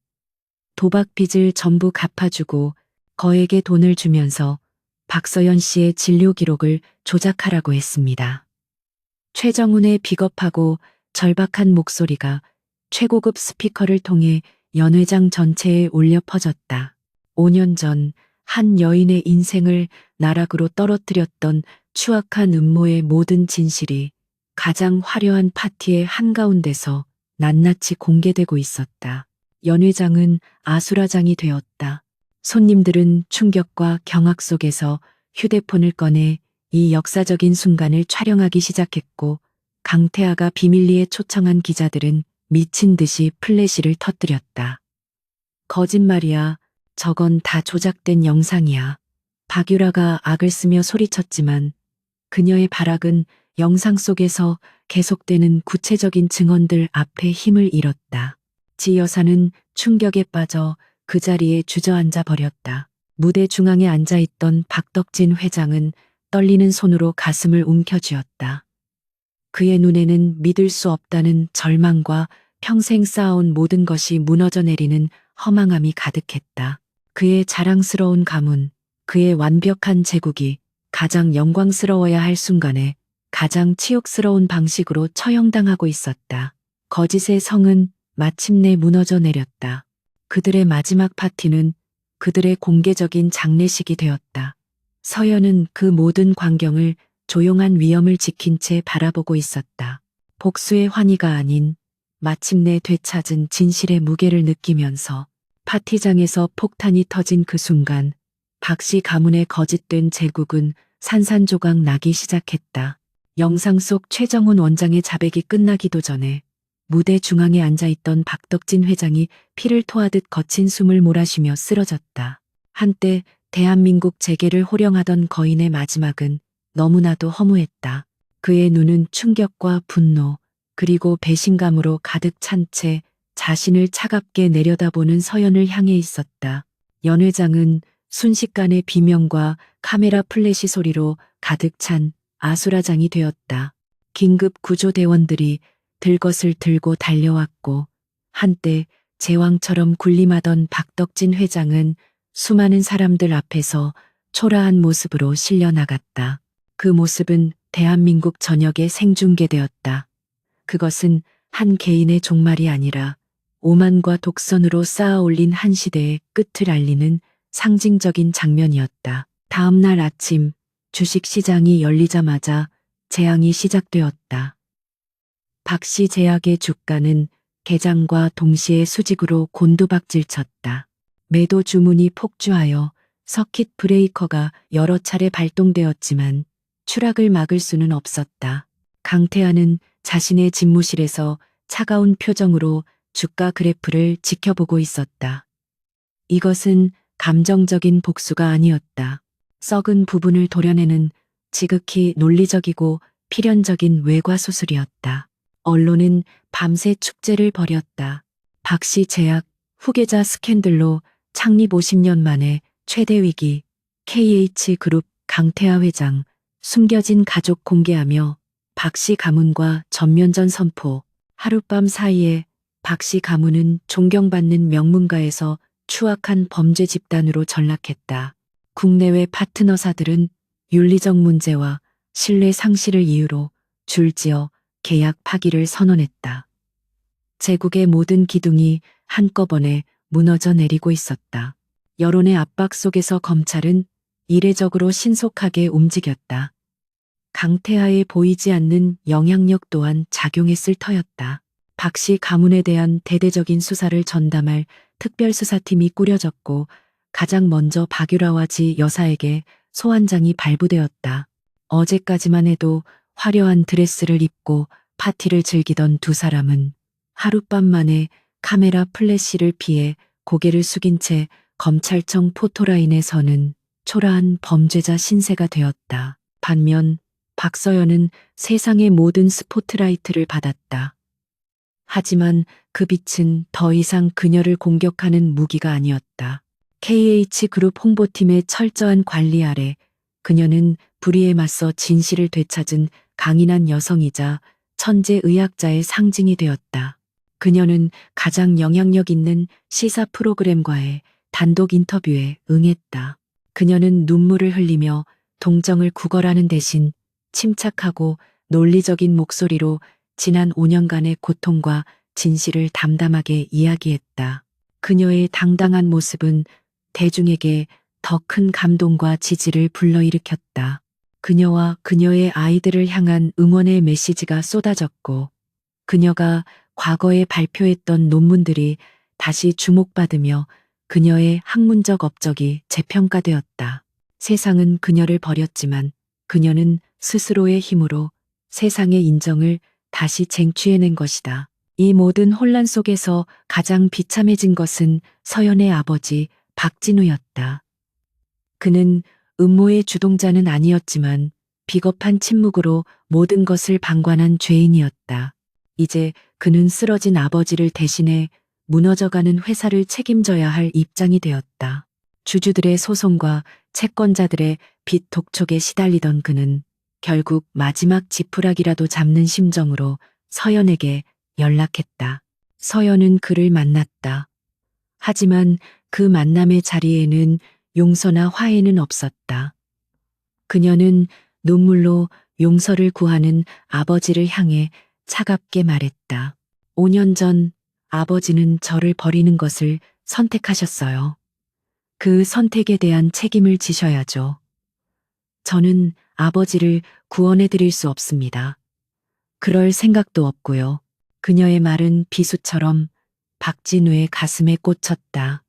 도박 빚을 전부 갚아주고 거액의 돈을 주면서 박서연 씨의 진료 기록을 조작하라고 했습니다. 최정훈의 비겁하고 절박한 목소리가 최고급 스피커를 통해 연회장 전체에 울려 퍼졌다. 5년 전 한 여인의 인생을 나락으로 떨어뜨렸던 추악한 음모의 모든 진실이 가장 화려한 파티의 한가운데서 낱낱이 공개되고 있었다. 연회장은 아수라장이 되었다. 손님들은 충격과 경악 속에서 휴대폰을 꺼내 이 역사적인 순간을 촬영하기 시작했고, 강태하가 비밀리에 초청한 기자들은 미친 듯이 플래시를 터뜨렸다. 거짓말이야. 저건 다 조작된 영상이야. 박유라가 악을 쓰며 소리쳤지만 그녀의 발악은 영상 속에서 계속되는 구체적인 증언들 앞에 힘을 잃었다. 지 여사는 충격에 빠져 그 자리에 주저앉아 버렸다. 무대 중앙에 앉아있던 박덕진 회장은 떨리는 손으로 가슴을 움켜쥐었다. 그의 눈에는 믿을 수 없다는 절망과 평생 쌓아온 모든 것이 무너져 내리는 허망함이 가득했다. 그의 자랑스러운 가문, 그의 완벽한 제국이 가장 영광스러워야 할 순간에 가장 치욕스러운 방식으로 처형당하고 있었다. 거짓의 성은 마침내 무너져 내렸다. 그들의 마지막 파티는 그들의 공개적인 장례식이 되었다. 서연은 그 모든 광경을 조용한 위엄을 지킨 채 바라보고 있었다. 복수의 환희가 아닌 마침내 되찾은 진실의 무게를 느끼면서 파티장에서 폭탄이 터진 그 순간 박씨 가문의 거짓된 제국은 산산조각 나기 시작했다. 영상 속 최정훈 원장의 자백이 끝나기도 전에 무대 중앙에 앉아있던 박덕진 회장이 피를 토하듯 거친 숨을 몰아쉬며 쓰러졌다. 한때 대한민국 재계를 호령하던 거인의 마지막은 너무나도 허무했다. 그의 눈은 충격과 분노, 그리고 배신감으로 가득 찬 채 자신을 차갑게 내려다보는 서연을 향해 있었다. 연 회장은 순식간에 비명과 카메라 플래시 소리로 가득 찬 아수라장이 되었다. 긴급 구조대원들이 들것을 들고 달려왔고, 한때 제왕처럼 군림하던 박덕진 회장은 수많은 사람들 앞에서 초라한 모습으로 실려나갔다. 그 모습은 대한민국 전역에 생중계되었다. 그것은 한 개인의 종말이 아니라 오만과 독선으로 쌓아 올린 한 시대의 끝을 알리는 상징적인 장면이었다. 다음 날 아침 주식시장이 열리자마자 재앙이 시작되었다. 박씨 제약의 주가는 개장과 동시에 수직으로 곤두박질쳤다. 매도 주문이 폭주하여 서킷 브레이커가 여러 차례 발동되었지만 추락을 막을 수는 없었다. 강태하는 자신의 집무실에서 차가운 표정으로 주가 그래프를 지켜보고 있었다. 이것은 감정적인 복수가 아니었다. 썩은 부분을 도려내는 지극히 논리적이고 필연적인 외과수술이었다. 언론은 밤새 축제를 벌였다. 박씨 제약 후계자 스캔들로 창립 50년 만에 최대 위기, KH그룹 강태하 회장, 숨겨진 가족 공개하며 박씨 가문과 전면전 선포. 하룻밤 사이에 박씨 가문은 존경받는 명문가에서 추악한 범죄 집단으로 전락했다. 국내외 파트너사들은 윤리적 문제와 신뢰 상실을 이유로 줄지어 계약 파기를 선언했다. 제국의 모든 기둥이 한꺼번에 무너져 내리고 있었다. 여론의 압박 속에서 검찰은 이례적으로 신속하게 움직였다. 강태하에 보이지 않는 영향력 또한 작용했을 터였다. 박씨 가문에 대한 대대적인 수사를 전담할 특별수사팀이 꾸려졌고, 가장 먼저 박유라와 지 여사에게 소환장이 발부되었다. 어제까지만 해도 화려한 드레스를 입고 파티를 즐기던 두 사람은 하룻밤 만에 카메라 플래시를 피해 고개를 숙인 채 검찰청 포토라인에 서는 초라한 범죄자 신세가 되었다. 반면 박서연은 세상의 모든 스포트라이트를 받았다. 하지만 그 빛은 더 이상 그녀를 공격하는 무기가 아니었다. KH그룹 홍보팀의 철저한 관리 아래 그녀는 불의에 맞서 진실을 되찾은 강인한 여성이자 천재 의학자의 상징이 되었다. 그녀는 가장 영향력 있는 시사 프로그램과의 단독 인터뷰에 응했다. 그녀는 눈물을 흘리며 동정을 구걸하는 대신 침착하고 논리적인 목소리로 지난 5년간의 고통과 진실을 담담하게 이야기했다. 그녀의 당당한 모습은 대중에게 더 큰 감동과 지지를 불러일으켰다. 그녀와 그녀의 아이들을 향한 응원의 메시지가 쏟아졌고, 그녀가 과거에 발표했던 논문들이 다시 주목받으며 그녀의 학문적 업적이 재평가되었다. 세상은 그녀를 버렸지만 그녀는 스스로의 힘으로 세상의 인정을 다시 쟁취해낸 것이다. 이 모든 혼란 속에서 가장 비참해진 것은 서연의 아버지 박진우였다. 그는 음모의 주동자는 아니었지만 비겁한 침묵으로 모든 것을 방관한 죄인이었다. 이제 그는 쓰러진 아버지를 대신해 무너져가는 회사를 책임져야 할 입장이 되었다. 주주들의 소송과 채권자들의 빚 독촉에 시달리던 그는 결국 마지막 지푸라기라도 잡는 심정으로 서연에게 연락했다. 서연은 그를 만났다. 하지만 그 만남의 자리에는 용서나 화해는 없었다. 그녀는 눈물로 용서를 구하는 아버지를 향해 차갑게 말했다. 5년 전 아버지는 저를 버리는 것을 선택하셨어요. 그 선택에 대한 책임을 지셔야죠. 저는 아버지를 구원해 드릴 수 없습니다. 그럴 생각도 없고요. 그녀의 말은 비수처럼 박진우의 가슴에 꽂혔다.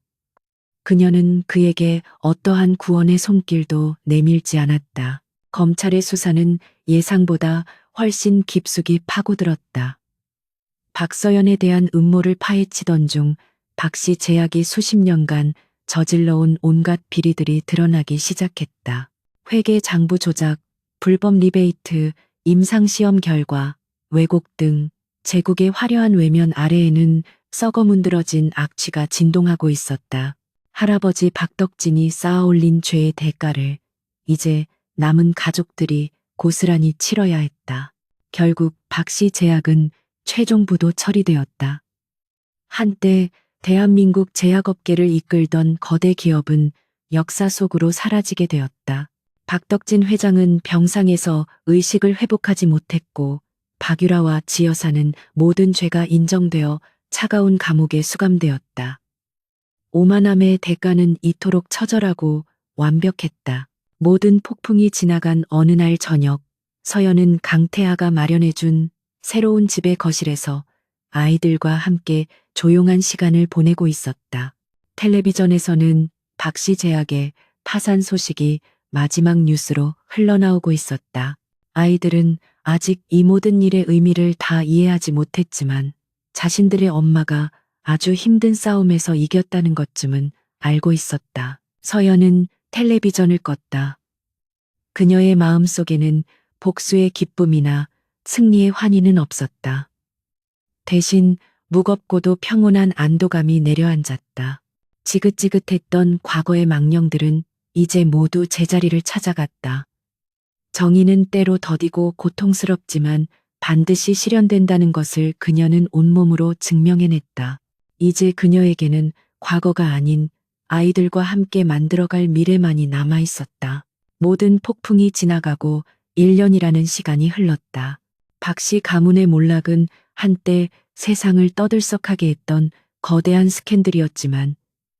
그녀는 그에게 어떠한 구원의 손길도 내밀지 않았다. 검찰의 수사는 예상보다 훨씬 깊숙이 파고들었다. 박서연에 대한 음모를 파헤치던 중 박씨 제약이 수십 년간 저질러온 온갖 비리들이 드러나기 시작했다. 회계 장부 조작, 불법 리베이트, 임상시험 결과, 왜곡 등 제국의 화려한 외면 아래에는 썩어 문드러진 악취가 진동하고 있었다. 할아버지 박덕진이 쌓아올린 죄의 대가를 이제 남은 가족들이 고스란히 치러야 했다. 결국 박씨 제약은 최종 부도 처리되었다. 한때 대한민국 제약업계를 이끌던 거대 기업은 역사 속으로 사라지게 되었다. 박덕진 회장은 병상에서 의식을 회복하지 못했고 박유라와 지여사는 모든 죄가 인정되어 차가운 감옥에 수감되었다. 오만함의 대가는 이토록 처절하고 완벽했다. 모든 폭풍이 지나간 어느 날 저녁, 서연은 강태아가 마련해준 새로운 집의 거실에서 아이들과 함께 조용한 시간을 보내고 있었다. 텔레비전에서는 박씨 제약의 파산 소식이 마지막 뉴스로 흘러나오고 있었다. 아이들은 아직 이 모든 일의 의미를 다 이해하지 못했지만 자신들의 엄마가 아주 힘든 싸움에서 이겼다는 것쯤은 알고 있었다. 서연은 텔레비전을 껐다. 그녀의 마음속에는 복수의 기쁨이나 승리의 환희는 없었다. 대신 무겁고도 평온한 안도감이 내려앉았다. 지긋지긋했던 과거의 망령들은 이제 모두 제자리를 찾아갔다. 정의는 때로 더디고 고통스럽지만 반드시 실현된다는 것을 그녀는 온몸으로 증명해냈다. 이제 그녀에게는 과거가 아닌 아이들과 함께 만들어갈 미래만이 남아있었다. 모든 폭풍이 지나가고 1년이라는 시간이 흘렀다. 박씨 가문의 몰락은 한때 세상을 떠들썩하게 했던 거대한 스캔들이었지만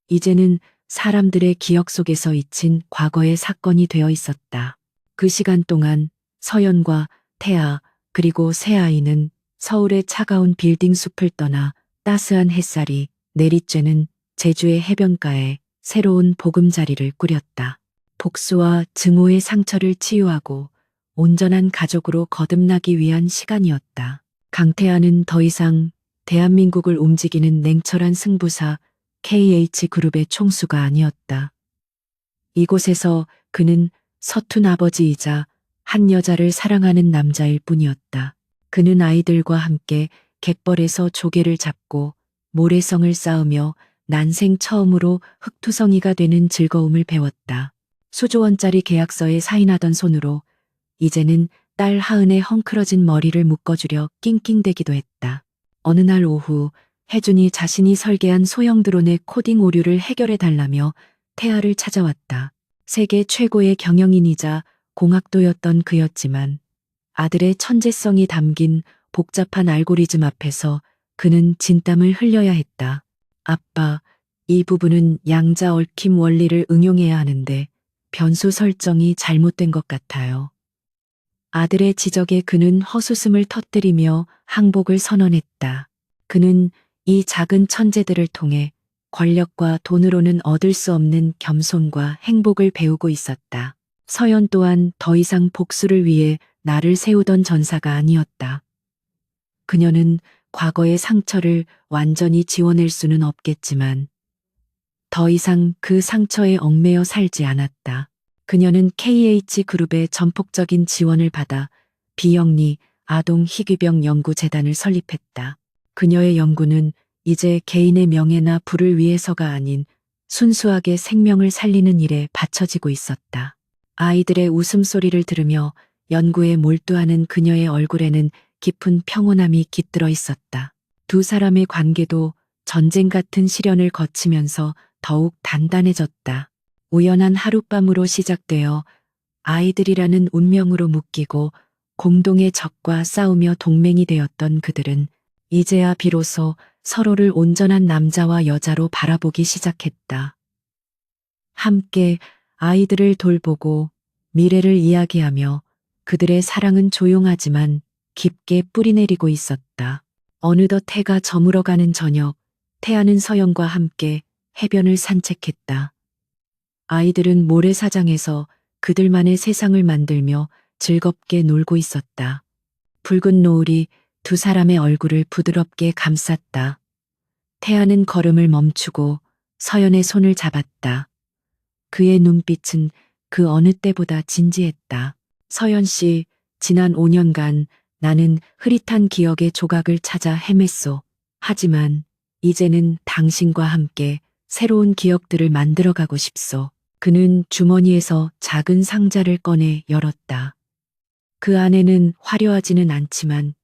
이제는 사람들의 기억 속에서 잊힌 과거의 사건이 되어 있었다. 그 시간 동안 서연과 태아 그리고 새아이는 서울의 차가운 빌딩 숲을 떠나 따스한 햇살이 내리쬐는 제주의 해변가에 새로운 보금자리를 꾸렸다. 복수와 증오의 상처를 치유하고 온전한 가족으로 거듭나기 위한 시간이었다. 강태아는 더 이상 대한민국을 움직이는 냉철한 승부사 KH그룹의 총수가 아니었다. 이곳에서 그는 서툰 아버지이자 한 여자를 사랑하는 남자일 뿐이었다. 그는 아이들과 함께 갯벌에서 조개를 잡고 모래성을 쌓으며 난생 처음으로 흙투성이가 되는 즐거움을 배웠다. 수조원짜리 계약서에 사인하던 손으로 이제는 딸 하은의 헝클어진 머리를 묶어주려 낑낑대기도 했다. 어느 날 오후 혜준이 자신이 설계한 소형 드론의 코딩 오류를 해결해달라며 태아를 찾아왔다. 세계 최고의 경영인이자 공학도였던 그였지만 아들의 천재성이 담긴 복잡한 알고리즘 앞에서 그는 진땀을 흘려야 했다. 아빠, 이 부분은 양자 얽힘 원리를 응용해야 하는데 변수 설정이 잘못된 것 같아요. 아들의 지적에 그는 헛웃음을 터뜨리며 항복을 선언했다. 그는 이 작은 천재들을 통해 권력과 돈으로는 얻을 수 없는 겸손과 행복을 배우고 있었다. 서연 또한 더 이상 복수를 위해 나를 세우던 전사가 아니었다. 그녀는 과거의 상처를 완전히 지워낼 수는 없겠지만 더 이상 그 상처에 얽매여 살지 않았다. 그녀는 KH그룹의 전폭적인 지원을 받아 비영리 아동 희귀병 연구재단을 설립했다. 그녀의 연구는 이제 개인의 명예나 부를 위해서가 아닌 순수하게 생명을 살리는 일에 바쳐지고 있었다. 아이들의 웃음소리를 들으며 연구에 몰두하는 그녀의 얼굴에는 깊은 평온함이 깃들어 있었다. 두 사람의 관계도 전쟁 같은 시련을 거치면서 더욱 단단해졌다. 우연한 하룻밤으로 시작되어 아이들이라는 운명으로 묶이고 공동의 적과 싸우며 동맹이 되었던 그들은 이제야 비로소 서로를 온전한 남자와 여자로 바라보기 시작했다. 함께 아이들을 돌보고 미래를 이야기하며 그들의 사랑은 조용하지만 깊게 뿌리내리고 있었다. 어느덧 해가 저물어가는 저녁, 태아는 서연과 함께 해변을 산책했다. 아이들은 모래사장에서 그들만의 세상을 만들며 즐겁게 놀고 있었다. 붉은 노을이 두 사람의 얼굴을 부드럽게 감쌌다. 태아는 걸음을 멈추고 서연의 손을 잡았다. 그의 눈빛은 그 어느 때보다 진지했다. 서연 씨, 지난 5년간 나는 흐릿한 기억의 조각을 찾아 헤맸소. 하지만 이제는 당신과 함께 새로운 기억들을 만들어가고 싶소. 그는 주머니에서 작은 상자를 꺼내 열었다. 그 안에는 화려하지는 않지만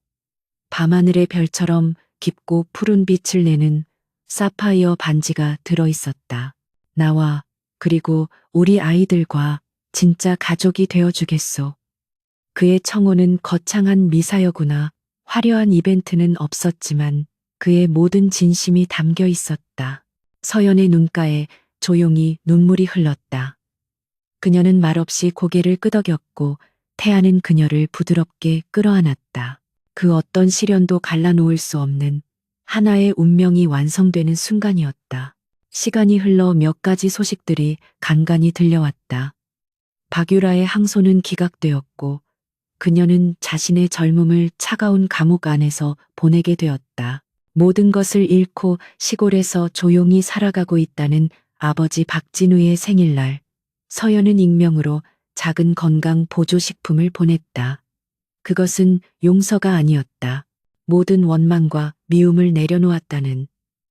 밤하늘의 별처럼 깊고 푸른 빛을 내는 사파이어 반지가 들어 있었다. 나와 그리고 우리 아이들과 진짜 가족이 되어 주겠소. 그의 청혼은 거창한 미사여구나 화려한 이벤트는 없었지만 그의 모든 진심이 담겨 있었다. 서연의 눈가에 조용히 눈물이 흘렀다. 그녀는 말없이 고개를 끄덕였고 태아는 그녀를 부드럽게 끌어안았다. 그 어떤 시련도 갈라놓을 수 없는 하나의 운명이 완성되는 순간이었다. 시간이 흘러 몇 가지 소식들이 간간히 들려왔다. 박유라의 항소는 기각되었고 그녀는 자신의 젊음을 차가운 감옥 안에서 보내게 되었다. 모든 것을 잃고 시골에서 조용히 살아가고 있다는 아버지 박진우의 생일날, 서연은 익명으로 작은 건강 보조식품을 보냈다. 그것은 용서가 아니었다. 모든 원망과 미움을 내려놓았다는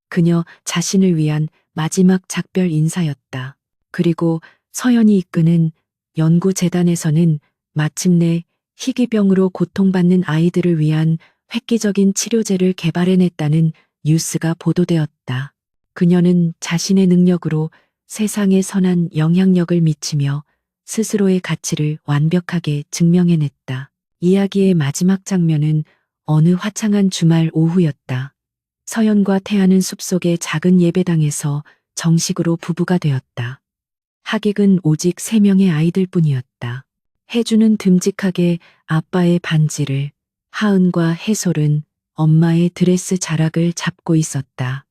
그녀 자신을 위한 마지막 작별 인사였다. 그리고 서연이 이끄는 연구재단에서는 마침내 희귀병으로 고통받는 아이들을 위한 획기적인 치료제를 개발해냈다는 뉴스가 보도되었다. 그녀는 자신의 능력으로 세상에 선한 영향력을 미치며 스스로의 가치를 완벽하게 증명해냈다. 이야기의 마지막 장면은 어느 화창한 주말 오후였다. 서연과 태아는 숲속의 작은 예배당에서 정식으로 부부가 되었다. 하객은 오직 3명의 아이들뿐이었다. 혜주는 듬직하게 아빠의 반지를, 하은과 해솔은 엄마의 드레스 자락을 잡고 있었다.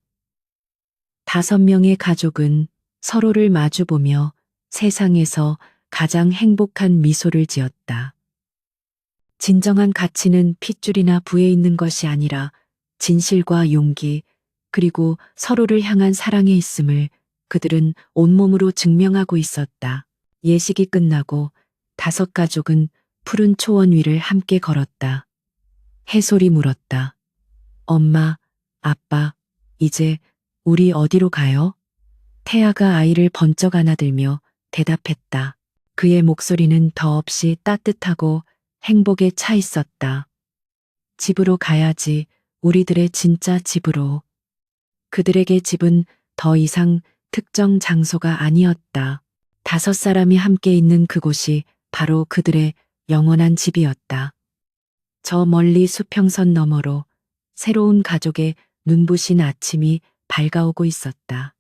5명의 가족은 서로를 마주보며 세상에서 가장 행복한 미소를 지었다. 진정한 가치는 핏줄이나 부에 있는 것이 아니라 진실과 용기, 그리고 서로를 향한 사랑에 있음을 그들은 온몸으로 증명하고 있었다. 예식이 끝나고 5 가족은 푸른 초원 위를 함께 걸었다. 해솔이 물었다. 엄마, 아빠, 이제 우리 어디로 가요? 태아가 아이를 번쩍 안아들며 대답했다. 그의 목소리는 더없이 따뜻하고 행복에 차 있었다. 집으로 가야지, 우리들의 진짜 집으로. 그들에게 집은 더 이상 특정 장소가 아니었다. 5사람이 함께 있는 그곳이 바로 그들의 영원한 집이었다. 저 멀리 수평선 너머로 새로운 가족의 눈부신 아침이 밝아오고 있었다.